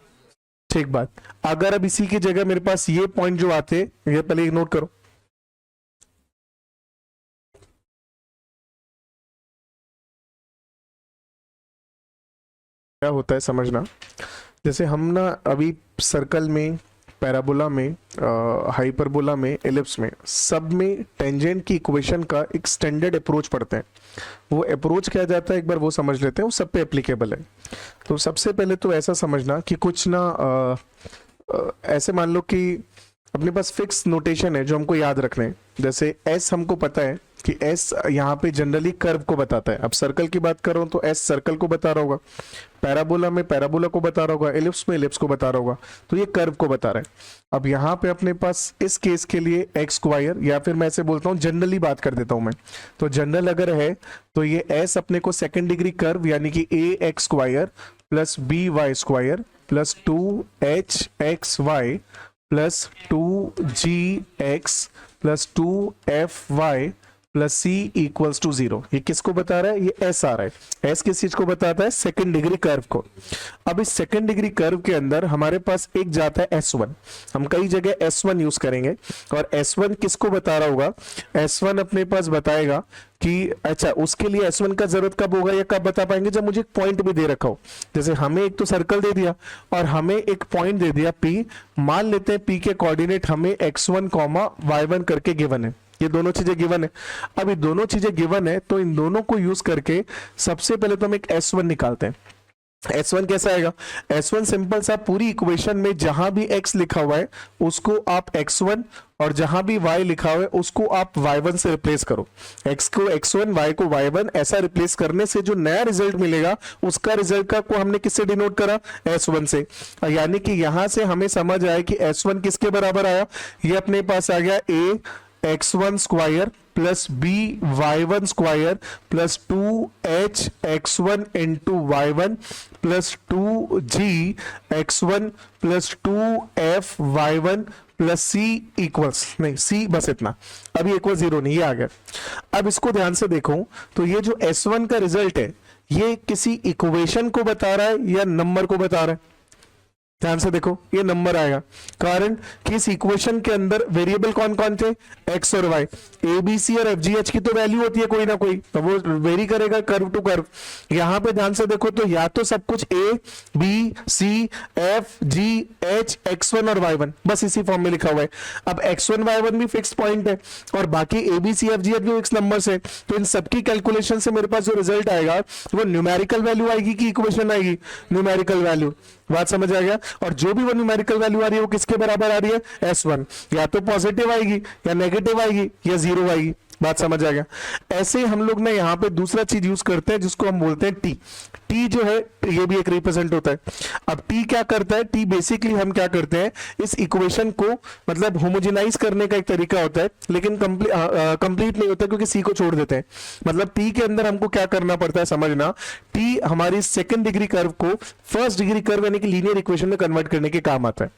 ठीक बात। अगर अब इसी की जगह मेरे पास ये पॉइंट जो आते, ये पहले नोट करो, क्या होता है समझना। जैसे हम ना अभी सर्कल में, पैराबोला में, हाइपरबोला में, एलिप्स में, सब में टेंजेंट की इक्वेशन का एक स्टैंडर्ड अप्रोच पढ़ते हैं। वो अप्रोच क्या जाता है एक बार वो समझ लेते हैं, वो सब पे एप्लीकेबल है। तो सबसे पहले तो ऐसा समझना कि कुछ ना ऐसे मान लो कि अपने पास फिक्स नोटेशन है जो हमको याद रखने हैं। जैसे एस हमको पता है कि एस यहाँ पे जनरली कर्व को बताता है। अब सर्कल की बात कर रहा हूँ तो एस सर्कल को बता रहा होगा, पैराबोला में पैराबोला को बता रहा होगा, एलिप्स में एलिप्स को बता रहा होगा, तो ये कर्व को बता रहा है। अब यहाँ पे अपने पास इस केस के लिए एक्स स्क्वायर, या फिर मैं ऐसे बोलता हूँ जनरली बात कर देता हूँ मैं, तो जनरल अगर है तो ये एस अपने को सेकेंड डिग्री कर्व यानी कि A X square plus B Y square plus 2hxy plus 2gx plus 2fy plus c equals to 0, ये किसको बता रहा है, ये एस आ रहा है। एस किस चीज को बताता है, सेकंड डिग्री कर्व को। अब इस सेकंड डिग्री कर्व के अंदर हमारे पास एक जाता है S1, हम कई जगह S1 यूज करेंगे, और S1 किसको बता रहा होगा, S1 अपने पास बताएगा कि अच्छा उसके लिए S1 का जरूरत कब होगा या कब बता पाएंगे, जब मुझे एक पॉइंट भी दे रखा हो। जैसे हमें एक तो सर्कल दे दिया और हमें एक पॉइंट दे दिया P, मान लेते हैं P के कोऑर्डिनेट हमें x1, y1 करके गिवन है, ये दोनों चीजें गिवन है। अब ये दोनों चीजें गिवन है तो इन दोनों को यूज करके सबसे पहले तो हम एक S1 निकालते हैं। S1 कैसा आएगा, S1 सिंपल सा, पूरी इक्वेशन में जहां भी x लिखा हुआ है उसको आप x1 और जहां भी y लिखा हुआ है उसको आप y1 से रिप्लेस करो। x को x1, y को y1, ऐसा रिप्लेस करने से जो नया रिजल्ट मिलेगा उसका रिजल्ट का को हमने किससे डिनोट करा, S1 से। यानी कि यहां से हमें समझ आया कि S1 किसके बराबर आया, ये अपने पास आ गया a x1 square plus b y1 square plus 2h(x1) into y1 plus 2g x1 plus 2f(y1) plus c equals, नहीं c बस इतना, अभी इक्वल 0 नहीं, ये आ गया। अब इसको ध्यान से देखो तो ये जो S1 का रिजल्ट है ये किसी इक्वेशन को बता रहा है या नंबर को बता रहा है, ध्यान से देखो, ये नंबर आएगा, कारण कि इस इक्वेशन के अंदर वेरिएबल कौन कौन थे, एक्स और वाई। ए बी सी और एफ जी एच की तो वैल्यू होती है कोई ना कोई, तो वो वेरी करेगा कर्व टू कर्व। यहां पे ध्यान से देखो तो या तो सब कुछ a b c f g h x1 और y1 बस इसी फॉर्म में लिखा हुआ है। अब x1 y1 भी फिक्स पॉइंट है और बाकी a b c f g h भी फिक्स नंबर्स है, तो इन सबकी कैलकुलेशन से मेरे पास जो रिजल्ट आएगा वो न्यूमेरिकल वैल्यू आएगी कि इक्वेशन आएगी, न्यूमेरिकल वैल्यू। बात समझ आ गया, और जो भी वो न्यूमेरिकल वैल्यू आ रही है वो किसके बराबर आ रही है, S1, या तो पॉजिटिव आएगी या नेगेटिव आएगी या 0 आएगी। बात समझ आ गया। ऐसे ही हम लोग ना यहाँ पे दूसरा चीज यूज करते हैं जिसको हम बोलते हैं टी। टी जो है ये भी एक रिप्रेजेंट होता है। अब टी क्या करता है, टी बेसिकली हम क्या करते हैं, इस इक्वेशन को मतलब होमोजेनाइज करने का एक तरीका होता है, लेकिन कंप्लीट नहीं होता क्योंकि सी को छोड़ देते हैं। मतलब टी के अंदर हमको क्या करना पड़ता है समझना, टी हमारी सेकेंड डिग्री कर्व को फर्स्ट डिग्री कर्व यानी कि लीनियर इक्वेशन में कन्वर्ट करने के काम आता है।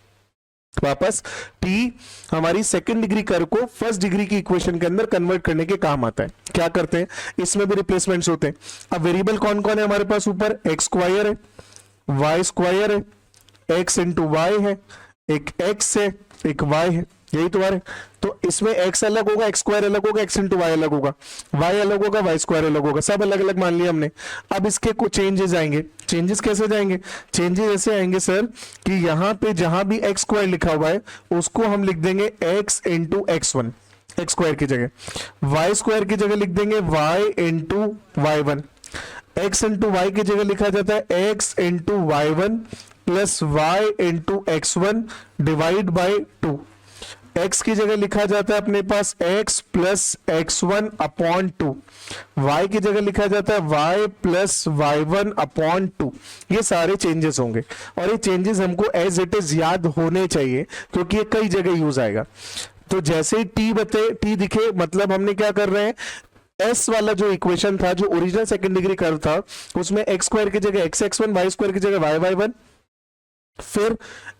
वापस टी हमारी सेकंड डिग्री कर्व को फर्स्ट डिग्री की इक्वेशन के अंदर कन्वर्ट करने के काम आता है। क्या करते हैं, इसमें भी रिप्लेसमेंट्स होते हैं। अब वेरिएबल कौन कौन है हमारे पास, ऊपर एक्स स्क्वायर है, वाई स्क्वायर है, एक्स इंटू वाई है, एक एक्स है, एक वाई है, यही तो आ रहा है। तो इसमें x अलग होगा, x स्क्वायर अलग होगा, x इंटू वाई अलग होगा, y अलग होगा, y स्क्वायर अलग होगा, सब अलग अलग मान लिया हमने। अब इसके कुछ चेंजेस आएंगे। चेंजेस कैसे जाएंगे? चेंजेस ऐसे आएंगे सर कि यहाँ पे जहां भी x स्क्वायर लिखा हुआ है उसको हम लिख देंगे x into x1 x square की जगह, y स्क्वायर की जगह लिख देंगे y into y1, x into y की जगह लिखा जाता है x into y1 plus y into x1 divide by 2। x की जगह लिखा जाता है अपने पास x plus x1 upon 2, y की जगह लिखा जाता है y प्लस y1 अपॉन 2। ये सारे चेंजेस होंगे और ये चेंजेस हमको एज इट इज याद होने चाहिए क्योंकि ये कई जगह यूज आएगा। तो जैसे ही t दिखे मतलब हमने क्या कर रहे हैं, एस वाला जो इक्वेशन था, जो ओरिजिनल सेकंड डिग्री कर्व था, उसमें एक्स स्क्वायर की जगह x x one, y square की जगह वाई वाई वन, फिर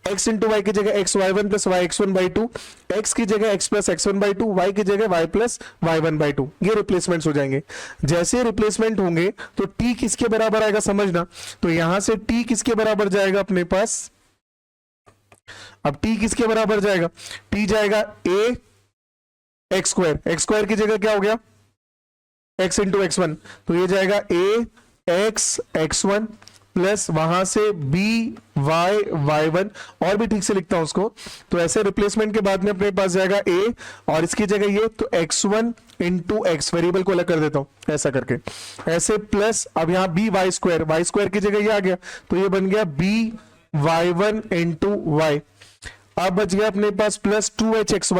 x इंटू वाई की जगह x y one plus y x one by two, x की जगह x plus x one by two, y की जगह y plus y one by two. ये रिप्लेसमेंट्स हो जाएंगे। जैसे रिप्लेसमेंट होंगे तो t किसके बराबर आएगा समझना। तो यहां से t किसके बराबर जाएगा अपने पास, अब t किसके बराबर जाएगा, t जाएगा a एक्स स्क्वायर की जगह क्या हो गया x इंटू एक्स वन, तो ये जाएगा a x x one plus वहां से बी वाई वाई वन, और भी ठीक से लिखता हूं उसको। तो ऐसे रिप्लेसमेंट के बाद में अपने पास जाएगा a और इसकी जगह ये, तो x1 इंटू एक्स, वेरिएबल को अलग कर देता हूं ऐसा करके, ऐसे प्लस अब यहां बी वाई स्क्वायर की जगह ये आ गया, तो ये बन गया b y one into y. अब बच गया अपने पास प्लस 2h एक्स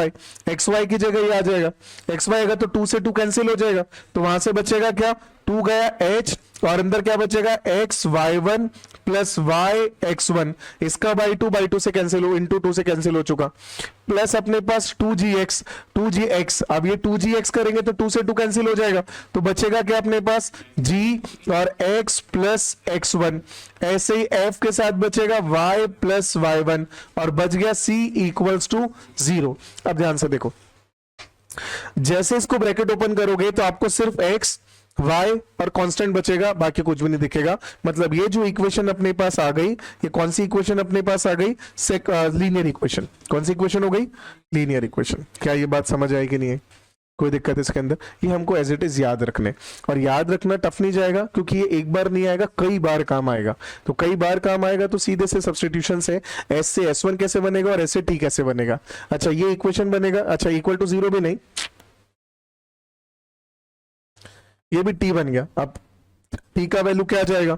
वाई की जगह ये आ जाएगा, एक्स वाई आएगा तो 2 से 2 कैंसिल हो जाएगा, तो वहां से बचेगा क्या, 2 गया h और अंदर क्या बचेगा x y one plus y x one, इसका बाई टू से कैंसिल हो, इंटू 2 से कैंसिल हो चुका, प्लस अपने पास 2gx, अब ये 2gx करेंगे तो 2 से 2 कैंसिल हो जाएगा, तो बचेगा क्या अपने पास g और x प्लस एक्स वन, ऐसे ही f के साथ बचेगा y प्लस वाई वन और बच गया c इक्वल्स टू 0। अब ध्यान से देखो, जैसे इसको ब्रैकेट ओपन करोगे तो आपको सिर्फ x y और कांस्टेंट बचेगा, बाकी कुछ भी नहीं दिखेगा। मतलब ये जो इक्वेशन अपने पास आ गई, ये कौन सी इक्वेशन अपने पास आ गई, लीनियर इक्वेशन। कौन सी इक्वेशन हो गई, लीनियर इक्वेशन। क्या ये बात समझ आई कि नहीं है, कोई दिक्कत है इसके अंदर? ये हमको एज इट इज याद रखने, और याद रखना टफ नहीं जाएगा क्योंकि ये एक बार नहीं आएगा, कई बार काम आएगा। तो कई बार काम आएगा तो सीधे से सब्सटीट्यूशन से s से s1 कैसे बनेगा और s से t कैसे बनेगा। अच्छा ये इक्वेशन बनेगा, अच्छा इक्वल टू 0 भी नहीं, ये भी t बन गया। अब t का वैल्यू क्या जाएगा,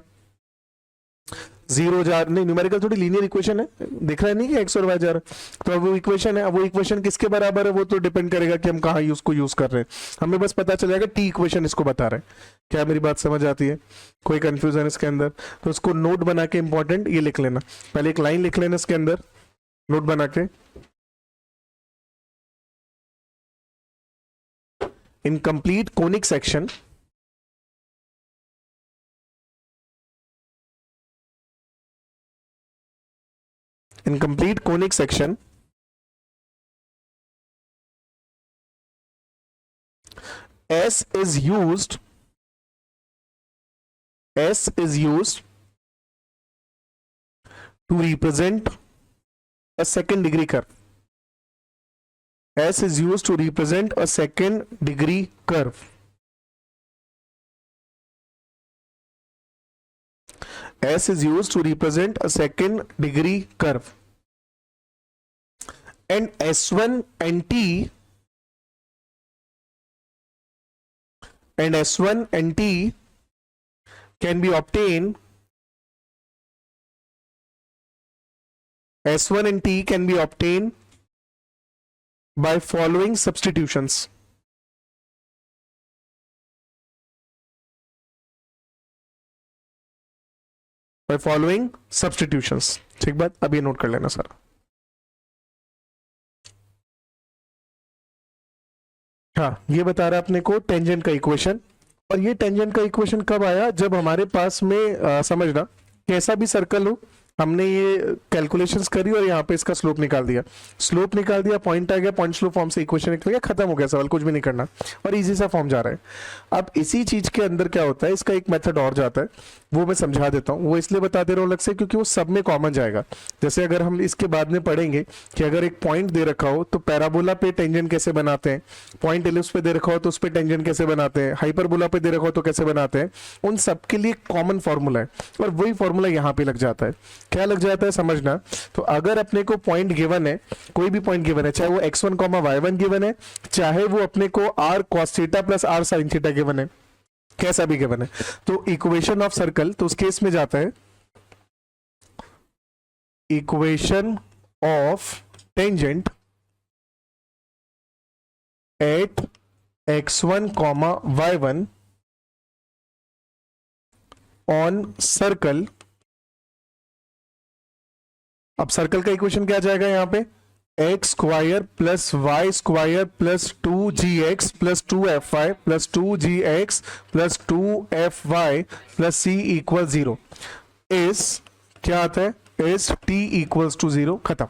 0 जा, नहीं न्यूमेरिकल थोड़ी लीनियर इक्वेशन है, दिख रहा है नहीं कि x और y जा रहा है, तो अब वो इक्वेशन है, अब वो इक्वेशन किसके बराबर है वो तो डिपेंड करेगा कि हम कहाँ उसको यूज कर रहे हैं। हमें बस पता चल जाएगा t इक्वेशन इसको बता रहे हैं। क्या मेरी बात समझ आती है, कोई कंफ्यूजन इसके अंदर? तो उसको नोट बना के इंपॉर्टेंट ये लिख लेना, पहले एक लाइन लिख लेना इसके अंदर नोट बना के, in complete conic section in complete conic section s is used to represent a second degree curve. S is used to represent a second degree curve. S is used to represent a second degree curve. And S1 and T can be obtained, S1 and T can be obtained by following substitutions. By following substitutions. ठीक बात, अब ये note कर लेना sir. हाँ ये बता रहा है अपने को टेंजेंट का इक्वेशन, और ये टेंजेंट का इक्वेशन कब आया, जब हमारे पास में समझना कैसा भी सर्कल हो, हमने ये कैलकुलेशंस करी और यहाँ पे इसका स्लोप निकाल दिया, स्लोप निकाल दिया, पॉइंट आ गया, पॉइंट स्लोप फॉर्म से इक्वेशन निकल गया, खत्म हो गया सवाल, कुछ भी नहीं करना और इजी सा फॉर्म जा रहा है। अब इसी चीज के अंदर क्या होता है, इसका एक मेथड और जाता है, वो मैं समझा देता हूँ। वो इसलिए बता दे रहा हूँ अलग से क्योंकि वो सब में कॉमन जाएगा। जैसे अगर हम इसके बाद में पढ़ेंगे कि अगर एक पॉइंट दे रखा हो तो पैराबोला पे टेंजेंट कैसे बनाते हैं, पॉइंट एलिप्स पे दे रखा हो तो उस पे टेंजेंट कैसे बनाते हैं, हाइपरबोला पे दे रखा हो तो कैसे बनाते हैं, उन सबके लिए कॉमन फॉर्मूला है और वही फॉर्मूला यहाँ पे लग जाता है। क्या लग जाता है समझना, तो अगर अपने को पॉइंट गिवन है, कोई भी पॉइंट गिवन है, चाहे वो x1 y1 गिवन है, चाहे वो अपने को r cos theta plus r sin theta given है, कैसा भी गिवन है, तो इक्वेशन ऑफ सर्कल, तो उस केस में जाता है equation of tangent at x1 y1 on circle. अब सर्कल का इक्वेशन क्या जाएगा यहाँ पे, x square plus Y square plus 2gx plus 2fy plus 2gx plus 2fy plus c equal 0 is क्या आता है, इज t इक्वल्स टू 0, खत्म,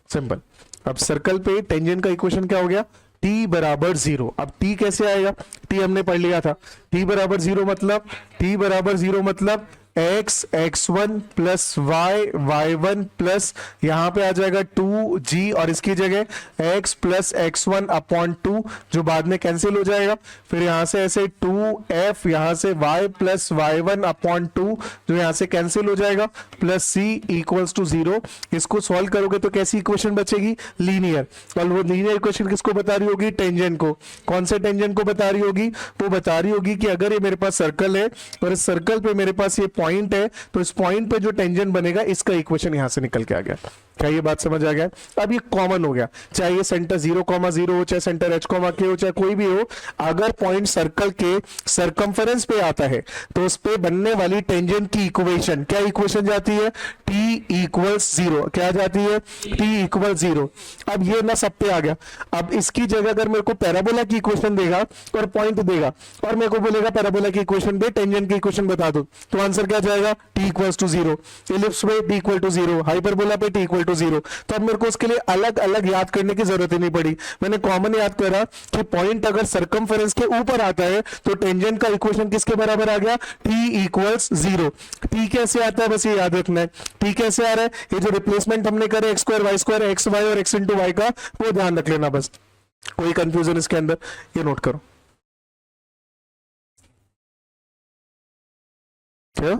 सिंपल। अब सर्कल पे टेंजेंट का इक्वेशन क्या हो गया, t बराबर 0। अब t कैसे आएगा, t हमने पढ़ लिया था, t बराबर 0 मतलब, t बराबर 0 मतलब x x1 plus y y1 plus यहां पे आ जाएगा 2g और इसकी जगह x प्लस x1 अपॉन 2 जो बाद में कैंसिल हो जाएगा, फिर यहां से ऐसे 2f, यहां से y प्लस y1 अपॉन 2 जो यहां से कैंसिल हो जाएगा, प्लस c इक्वल्स टू 0। इसको सॉल्व करोगे तो कैसी इक्वेशन बचेगी, लीनियर, और वो लीनियर इक्वेशन किसको बता रही होगी, टेंजेंट को। कौन से टेंजेंट को बता रही होगी, वो बता रही होगी कि अगर ये मेरे पास सर्कल है और इस सर्कल पे मेरे पास ये पॉइंट है तो इस पॉइंट पे जो टेंजेंट बनेगा इसका इक्वेशन यहां से निकल के आ गया। क्या ये बात समझ आ गया, अब ये कॉमन हो गया, चाहे ये सेंटर 0,0 हो, चाहे सेंटर h,k हो, चाहे कोई भी हो, अगर पॉइंट सर्कल के सरकमफेरेंस पे आता है तो उस पे बनने वाली टेंजेंट की इक्वेशन, क्या इक्वेशन जाती है, t इक्वल्स 0, क्या जाती है, t इक्वल 0। अब ये ना सब पे आ गया, अब इसकी जगह अगर मेरे को पैराबोला की इक्वेशन देगा और पॉइंट देगा और मेरे को बोलेगा पैराबोला की इक्वेशन दे, टेंजेंट की इक्वेशन बता दो, तो आंसर क्या जाएगा, t इक्वल्स टू 0, इलिप्स पे t इक्वल टू 0, हाइपरबोला पे t इक्वल टू 0। तो अब मेरे को उसके लिए अलग अलग याद करने की जरूरत ही नहीं पड़ी, मैंने कॉमन याद करा कि पॉइंट अगर सरकमफेरेंस के ऊपर आता है तो टेंजेंट का इक्वेशन किसके बराबर आ गया, t इक्वल्स 0। t कैसे आता है, बस ये याद रखना है, t कैसे आ रहा है, ये जो रिप्लेसमेंट हमने करे x square y square x y और x इंटू वाई का, वो ध्यान रख लेना बस, कोई कंफ्यूजन इसके अंदर, ये नोट करो। क्या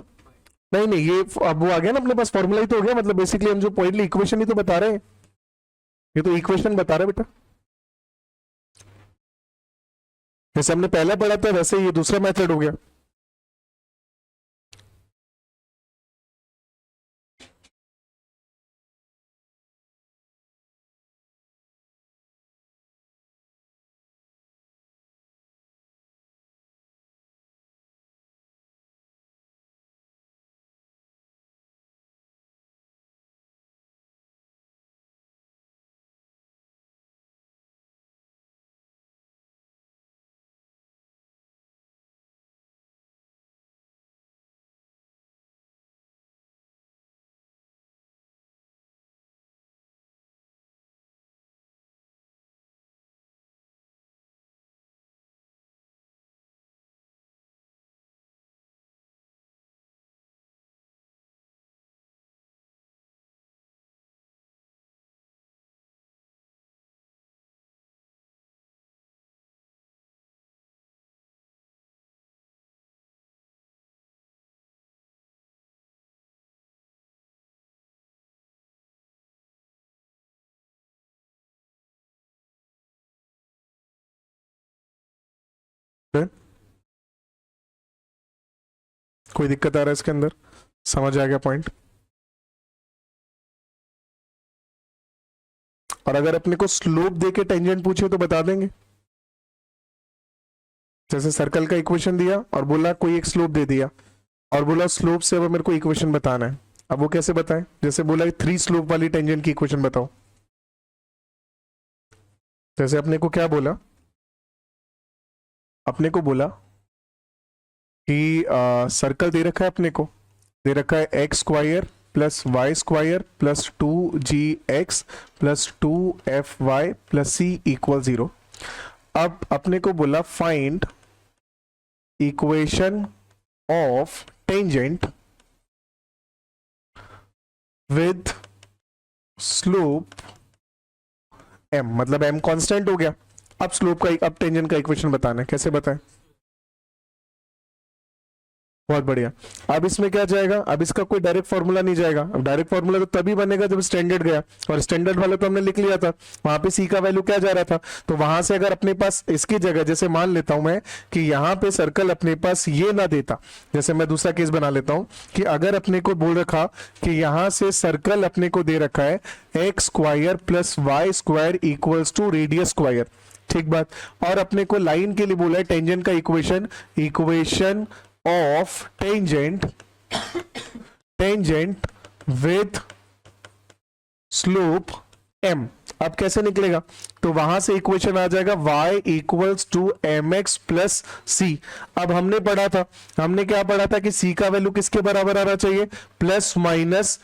नहीं नहीं, ये अब वो आ गया ना अपने पास, फॉर्मूला ही तो हो गया, मतलब बेसिकली हम जो पॉइंट इक्वेशन ही तो बता रहे हैं, ये तो इक्वेशन बता रहे हैं बेटा, जैसे हमने पहले पढ़ा था वैसे ये दूसरा मेथड हो गया। कोई दिक्कत आ रहा है इसके अंदर, समझ आ गया पॉइंट। और अगर अपने को स्लोप देके टेंजेंट पूछे तो बता देंगे, जैसे सर्कल का इक्वेशन दिया और बोला कोई एक स्लोप दे दिया और बोला स्लोप से अब मेरे को इक्वेशन बताना है, अब वो कैसे बताएं, जैसे बोला 3 स्लोप वाली टेंजेंट की इक्वेशन बताओ, जैसे अपने को क्या बोला, अपने को बोला कि सर्कल दे रखा है अपने को, दे रखा है x square plus Y square plus 2gx plus 2fy plus सी इक्वल 0। अब अपने को बोला find equation of tangent with slope m, मतलब m कांस्टेंट हो गया। अब स्लोप का, अब टेंजेंट का इक्वेशन बताना है, कैसे बताएं? बहुत बढ़िया। अब इसमें क्या जाएगा, अब इसका कोई डायरेक्ट फॉर्मूला नहीं जाएगा। अब डायरेक्ट फॉर्मूला तो तभी बनेगा जब स्टैंडर्ड गया, और स्टैंडर्ड वाला तो हमने लिख लिया था, वहां पे सी का वैल्यू क्या जा रहा था। तो वहां से अगर अपने पास इसकी जगह, जैसे मान लेता हूं मैं कि यहाँ पे सर्कल अपने पास ये ना देता, जैसे मैं दूसरा केस बना लेता हूं कि अगर अपने को बोल रखा कि यहां से सर्कल अपने को दे रखा है x square plus Y square equals to radius square, ठीक बात। और अपने को लाइन के लिए बोला है टेंजेंट का equation, equation of tangent with slope m। अब कैसे निकलेगा, तो वहां से इक्वेशन आ जाएगा y equals to mx plus C. अब हमने पढ़ा था, हमने क्या पढ़ा था कि c का वैल्यू किसके बराबर आना चाहिए, plus minus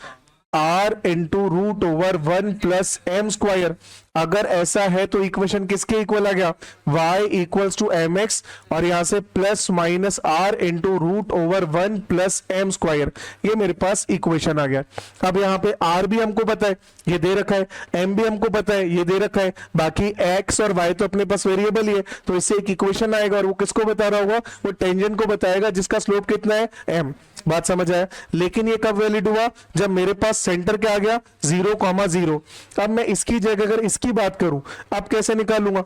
r into root over 1 plus M square. अगर ऐसा है तो इक्वेशन किसके इक्वल आ गया, y equals to M x, और यहां से plus minus r into root over 1 plus M square, ये मेरे पास इक्वेशन आ गया। अब यहाँ पे r भी हमको पता है, ये दे रखा है, m भी हमको पता है, ये दे रखा है, बाकी x और y तो अपने पास वेरिएबल ही है, तो इससे एक इक्वेशन आएगा, और वो किसको बता रहा होगा, वो टेंजेंट को बताएगा जिसका स्लोप कितना है, m। बात समझ आया। लेकिन ये कब वैलिड हुआ, जब मेरे पास सेंटर क्या आ गया, 0,0। अब मैं इसकी जगह अगर इसकी बात करूं, अब कैसे निकालूंगा,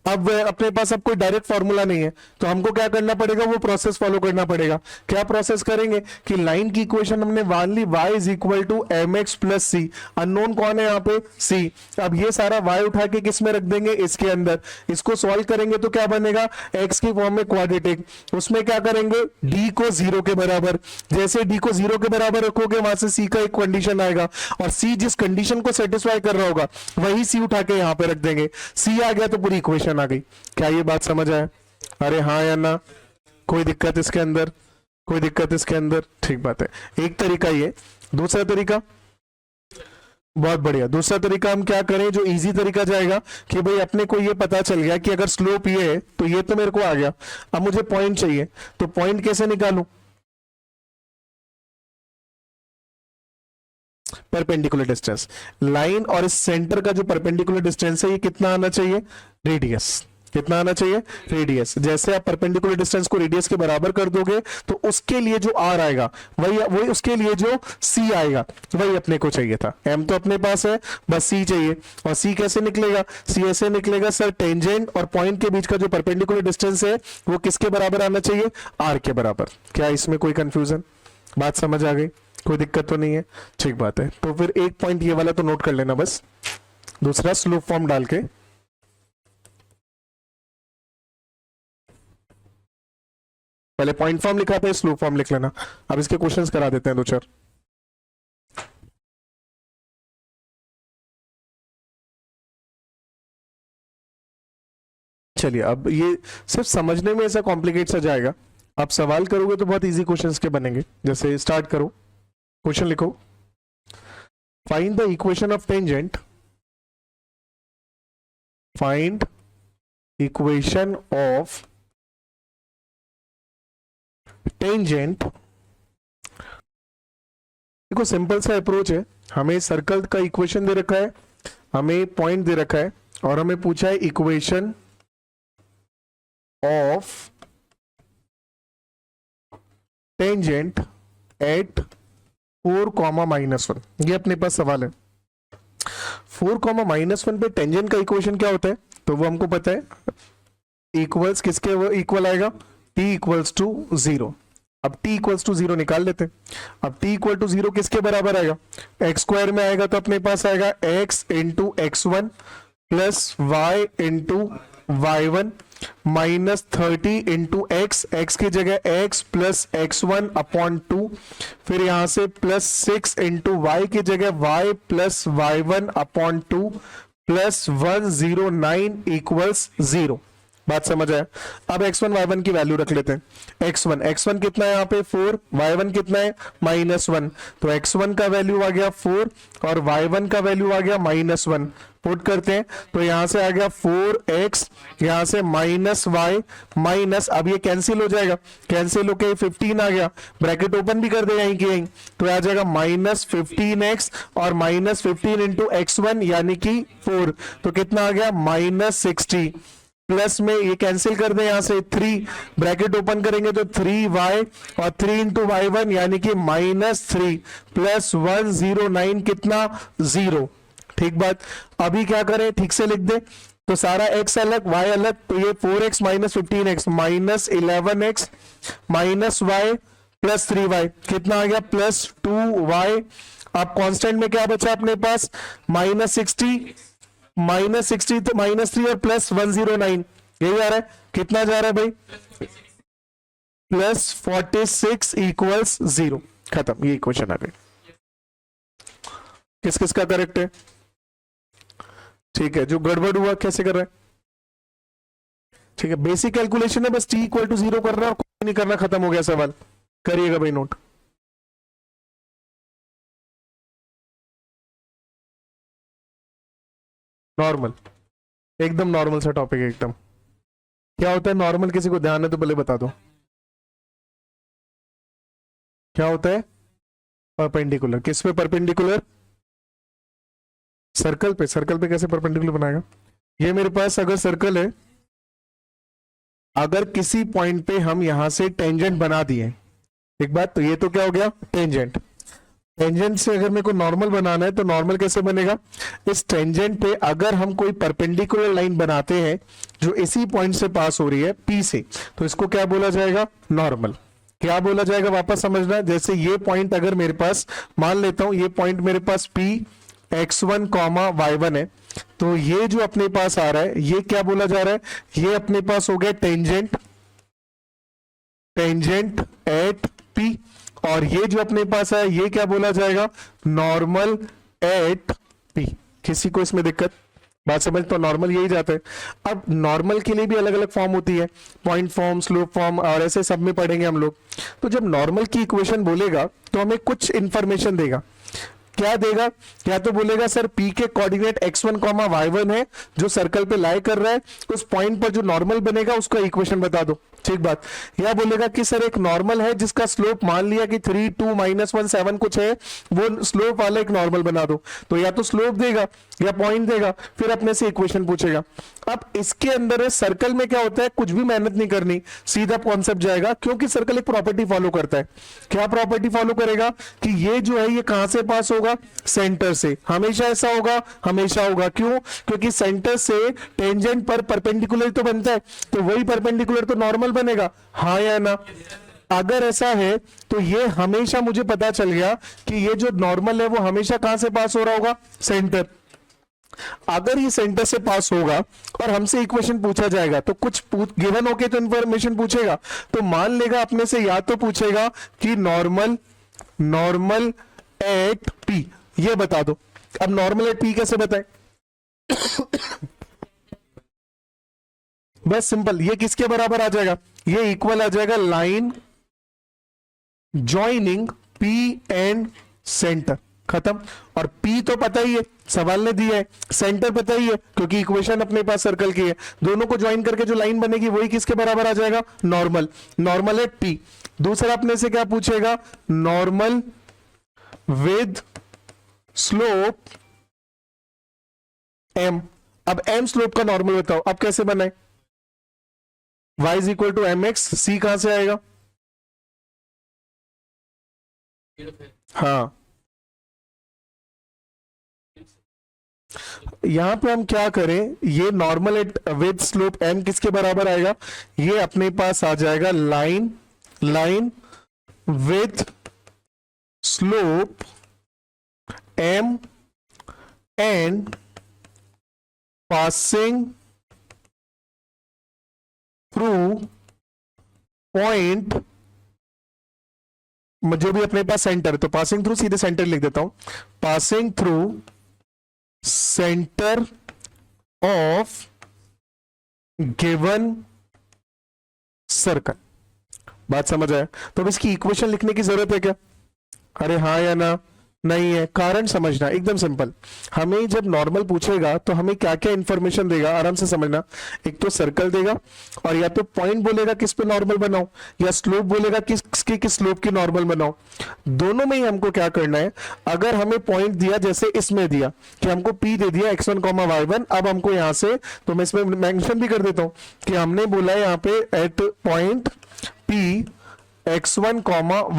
अब अपने पास अब कोई डायरेक्ट फॉर्मूला नहीं है, तो हमको क्या करना पड़ेगा, वो प्रोसेस फॉलो करना पड़ेगा। क्या प्रोसेस करेंगे कि लाइन की इक्वेशन हमने मान ली y is equal to M x plus c, unknown कौन है यहाँ पे, c। अब ये सारा y उठा के किस में रख देंगे, इसके अंदर। इसको सॉल्व करेंगे तो क्या बनेगा, x की फॉर्म में क्वाड्रेटिक, उसमें क्या करेंगे, d को 0 के बराबर। जैसे d को 0 के बराबर रखोगे, वहां से c का एक कंडीशन आएगा, और c जिस कंडीशन को सेटिस्फाई कर रहा होगा वही c उठा के यहाँ पे रख देंगे। c आ गया तो पूरी इक्वेशन आ गई। क्या ये बात समझ आया, अरे हाँ या ना, कोई दिक्कत इसके अंदर, कोई दिक्कत इसके अंदर, ठीक बात है। एक तरीका ये, दूसरा तरीका, बहुत बढ़िया, दूसरा तरीका हम क्या करें, जो इजी तरीका जाएगा कि भाई अपने को ये पता चल गया कि अगर स्लोप ये है तो ये तो मेरे को आ गया, अब मुझे पॉइंट चाहिए, तो पॉइंट कैसे निकालूं, परपेंडिकुलर डिस्टेंस। लाइन और इस सेंटर का जो परपेंडिकुलर डिस्टेंस है ये कितना आना चाहिए, रेडियस। कितना आना चाहिए, रेडियस। जैसे आप परपेंडिकुलर डिस्टेंस को रेडियस के बराबर कर दोगे तो उसके लिए जो r आएगा वही उसके लिए जो c आएगा वही अपने को चाहिए था। m तो अपने पास है, बस c चाहिए। और c कैसे निकलेगा, c ऐसे निकलेगा सर, टेंजेंट और पॉइंट के बीच का जो परपेंडिकुलर डिस्टेंस है वो किसके बराबर आना चाहिए, r के बराबर। क्या इसमें कोई कंफ्यूजन, बात समझ आ गई, कोई दिक्कत तो नहीं है, ठीक बात है। तो फिर एक पॉइंट ये वाला तो नोट कर लेना बस, दूसरा स्लोप फॉर्म डाल के, पहले पॉइंट फॉर्म लिखा था, स्लोप फॉर्म लिख लेना। अब इसके क्वेश्चंस करा देते हैं दो चार। चलिए, अब ये सिर्फ समझने में ऐसा कॉम्प्लिकेट सा जाएगा, आप सवाल करोगे तो बहुत इजी क्वेश्चंस के बनेंगे। जैसे स्टार्ट करो, क्वेश्चन लिखो, find the equation of tangent, find equation of tangent. देखो सिंपल सा अप्रोच है, हमें सर्कल का इक्वेशन दे रखा है, हमें पॉइंट दे रखा है, और हमें पूछा है इक्वेशन ऑफ टेंजेंट एट 4,-1। ये अपने पास सवाल है। 4,-1 पे टेंजेंट का इक्वेशन क्या होता है, तो वो हमको पता है, इक्वल्स किसके वो इक्वल आएगा, t इक्वल्स टू 0। अब t इक्वल्स टू 0 निकाल लेते हैं। अब t इक्वल टू 0 किसके बराबर आएगा, एक्स स्क्वायर में आएगा, तो अपने पास आएगा x into x1 plus y into y1 minus 30 into x की जगह x प्लस x1 अपॉन 2, फिर यहां से प्लस 6 इंटू वाई की जगह y plus y1 upon 2 plus 109 equals 0। बात समझ आया? अब x1 y1 की वैल्यू रख लेते हैं। x1 कितना है यहाँ पे 4, y1 कितना है -1, तो x1 का वैल्यू आ गया 4 और y1 का वैल्यू आ गया -1। पुट करते हैं तो यहां से आ गया 4x, यहां से -y माइनस, अब ये कैंसिल हो जाएगा, कैंसिल होके 15 आ गया, ब्रैकेट ओपन भी कर देगा यहीं की यहीं, तो आ जाएगा -15x और -15 इंटू x1 यानी कि 4, तो कितना आ गया -60, प्लस में ये कैंसिल कर दे यहां से 3, ब्रैकेट ओपन करेंगे तो 3y और 3 इंटू y1 यानी कि -3 प्लस 109 कितना 0। ठीक बात। अभी क्या करें, ठीक से लिख दे, तो सारा x अलग y अलग, तो ये 4x minus 15x minus 11x minus y plus 3y कितना आ गया +2y। अब कांस्टेंट में क्या बचा अपने पास -60 तो -3 और प्लस 109, यही आ रहा है, कितना जा रहा है भाई +46 इक्वल्स 0। खत्म, ये इक्वेशन आ गई। किस किस का करेक्ट है? ठीक है, जो गड़बड़ हुआ कैसे कर रहे हैं? ठीक है, बेसिक कैलकुलेशन है, बस t इक्वल टू 0 कर रहा है और कुछ नहीं करना, खत्म हो गया सवाल। करिएगा भाई नोट। नॉर्मल, एकदम नॉर्मल सा टॉपिक है एकदम। क्या होता है नॉर्मल, किसी को ध्यान है तो पहले बता दो क्या होता है? परपेंडिकुलर। किस पे परपेंडिकुलर? सर्कल पे। सर्कल पे कैसे परपेंडिकुलर बनाएगा? ये मेरे पास अगर सर्कल है, अगर किसी पॉइंट पे हम यहां से टेंजेंट बना दिए, एक बात, तो ये तो क्या हो गया टेंजेंट। टेंजेंट से अगर मेरे को नॉर्मल बनाना है तो नॉर्मल कैसे बनेगा? इस टेंजेंट पे अगर हम कोई परपेंडिकुलर लाइन बनाते हैं जो इसी पॉइंट से पास हो रही है P से, तो इसको क्या बोला जाएगा? नॉर्मल। क्या बोला जाएगा वापस समझना, जैसे ये पॉइंट अगर मेरे पास, मान लेता हूं ये पॉइंट मेरे पास P x1 y1 है, तो ये जो अपने पास आ रहा है ये क्या बोला जा रहा है? ये अपने पास हो गया टेंजेंट, टेंजेंट एट P, और ये जो अपने पास है ये क्या बोला जाएगा? Normal at P। किसी को इसमें दिक्कत? बात समझ, तो नॉर्मल यही जाता है। अब नॉर्मल के लिए भी अलग अलग फॉर्म होती है, पॉइंट फॉर्म, स्लोप फॉर्म, और ऐसे सब में पढ़ेंगे हम लोग। तो जब नॉर्मल की इक्वेशन बोलेगा तो हमें कुछ इंफॉर्मेशन देगा। क्या देगा? क्या तो बोलेगा सर P के कोऑर्डिनेट x1 y1 है, जो सर्कल पे लाई कर रहा है, उस पॉइंट पर जो नॉर्मल बनेगा उसका इक्वेशन बता दो। ठीक बात। या बोलेगा कि सर एक नॉर्मल है जिसका स्लोप मान लिया कि 3 2 -1 7 कुछ है, वो स्लोप वाला एक नॉर्मल बना दो। तो या तो स्लोप देगा या पॉइंट देगा, फिर अपने से इक्वेशन पूछेगा। अब इसके अंदर सर्कल में क्या होता है, कुछ भी मेहनत नहीं करनी, सीधा कॉन्सेप्ट जाएगा, क्योंकि सर्कल एक प्रॉपर्टी फॉलो करता है। क्या प्रॉपर्टी फॉलो करेगा? कि ये जो है ये कहां से पास होगा? सेंटर से। हमेशा ऐसा होगा, हमेशा होगा। क्यों? क्योंकि सेंटर से टेंजेंट पर परपेंडिकुलर तो बनता है, तो वही परपेंडिकुलर तो नॉर्मल बनेगा, हाँ या ना? अगर ऐसा है तो ये हमेशा मुझे पता चल गया कि ये जो नॉर्मल है वो हमेशा कहां से पास हो रहा होगा? सेंटर। अगर ये सेंटर से पास होगा और हमसे इक्वेशन पूछा जाएगा तो कुछ गिवन होके तो इंफॉर्मेशन पूछेगा, तो मान लेगा अपने से, या तो पूछेगा कि नॉर्मल एट P, ये बता दो। अब नॉर्मल एट P कैसे बताएं? बस सिंपल, ये किसके बराबर आ जाएगा? ये इक्वल आ जाएगा line joining P and centre. खत्म। और P तो पता ही है, सवाल ने दिया है, सेंटर पता ही है क्योंकि इक्वेशन अपने पास सर्कल की है। दोनों को ज्वाइन करके जो लाइन बनेगी वही किसके बराबर आ जाएगा? नॉर्मल। Normal at P। दूसरा अपने से क्या पूछेगा? Normal with slope M। अब M स्लोप का नॉर्मल बताओ, अब कैसे बनाए? y is equal to mx, c कहां से आएगा? हाँ, यहां पे हम क्या करें, ये normal at with slope m किसके बराबर आएगा? ये अपने पास आ जाएगा line with slope m and passing through point, जो भी अपने पास सेंटर, तो पासिंग थ्रू सीधे सेंटर लिख देता हूं, passing through centre of given circle. बात समझ आया? तो अब इसकी इक्वेशन लिखने की जरूरत है क्या? अरे हाँ या ना? नहीं है। कारण समझना एकदम सिंपल। हमें जब नॉर्मल पूछेगा तो हमें क्या क्या इंफॉर्मेशन देगा, आराम से समझना। एक तो सर्कल देगा, और या तो पॉइंट बोलेगा किस पे नॉर्मल बनाओ, या स्लोप बोलेगा किस स्लोप की नॉर्मल बनाओ। दोनों में ही हमको क्या करना है, अगर हमें पॉइंट दिया जैसे इसमें दिया कि हमको P दे दिया x1, y1, अब हमको यहां से, तो मैं इसमें मेंशन भी कर देता हूं कि हमने बोला है यहां पे eight point P x1,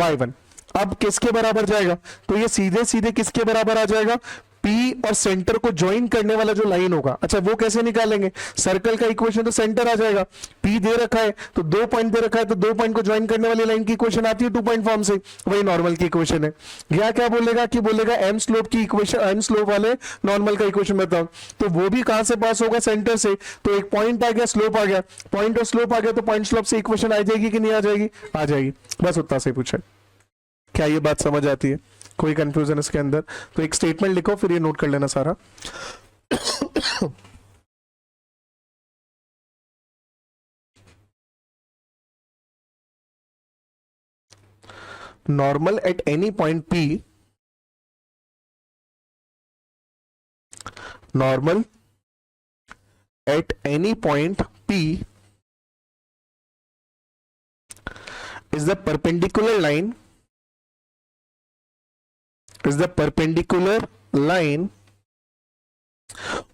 y1। अब किसके बराबर जाएगा? तो ये सीधे सीधे किसके बराबर आ जाएगा? P और सेंटर को ज्वाइन करने वाला जो लाइन होगा। अच्छा, वो कैसे निकालेंगे? सर्कल का इक्वेशन तो सेंटर आ जाएगा। P दे रखा है तो 2 पॉइंट दे रखा है, तो 2 पॉइंट को ज्वाइन करने वाली लाइन की इक्वेशन आती है 2 पॉइंट फॉर्म से, वही नॉर्मल की इक्वेशन है। या क्या बोलेगा कि बोलेगा m स्लोप की इक्वेशन, m स्लोप वाले नॉर्मल का इक्वेशन बताओ। तो वो भी कहां से पास होगा? सेंटर से। तो एक पॉइंट आ गया, स्लोप आ गया, पॉइंट और स्लोप आ गया, तो पॉइंट स्लोप से इक्वेशन आ जाएगी कि नहीं आ जाएगी? आ जाएगी। बस उतना से पूछा। क्या ये बात समझ आती है? कोई कंफ्यूजन इसके अंदर? तो एक स्टेटमेंट लिखो, फिर ये नोट कर लेना सारा। Normal at any point P, normal at any point P is the perpendicular line, is the perpendicular line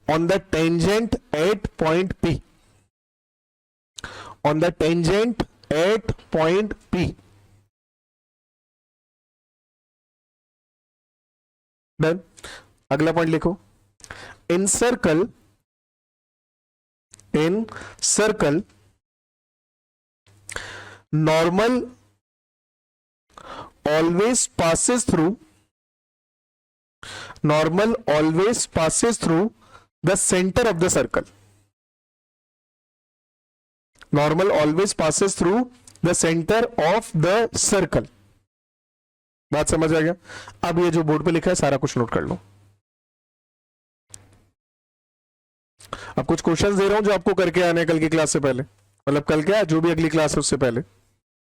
on the tangent at point P, on the tangent at point P. Done. अगला point लिखो। इन circle normal always passes through the center of the circle. Normal always passes through the center of the circle. बात समझ आ गया? अब ये जो board पे लिखा है सारा कुछ नोट कर लो। अब कुछ क्वेश्चंस दे रहा हूं जो आपको करके आने कल की क्लास से पहले, मतलब कल क्या, जो भी अगली क्लास है उससे पहले।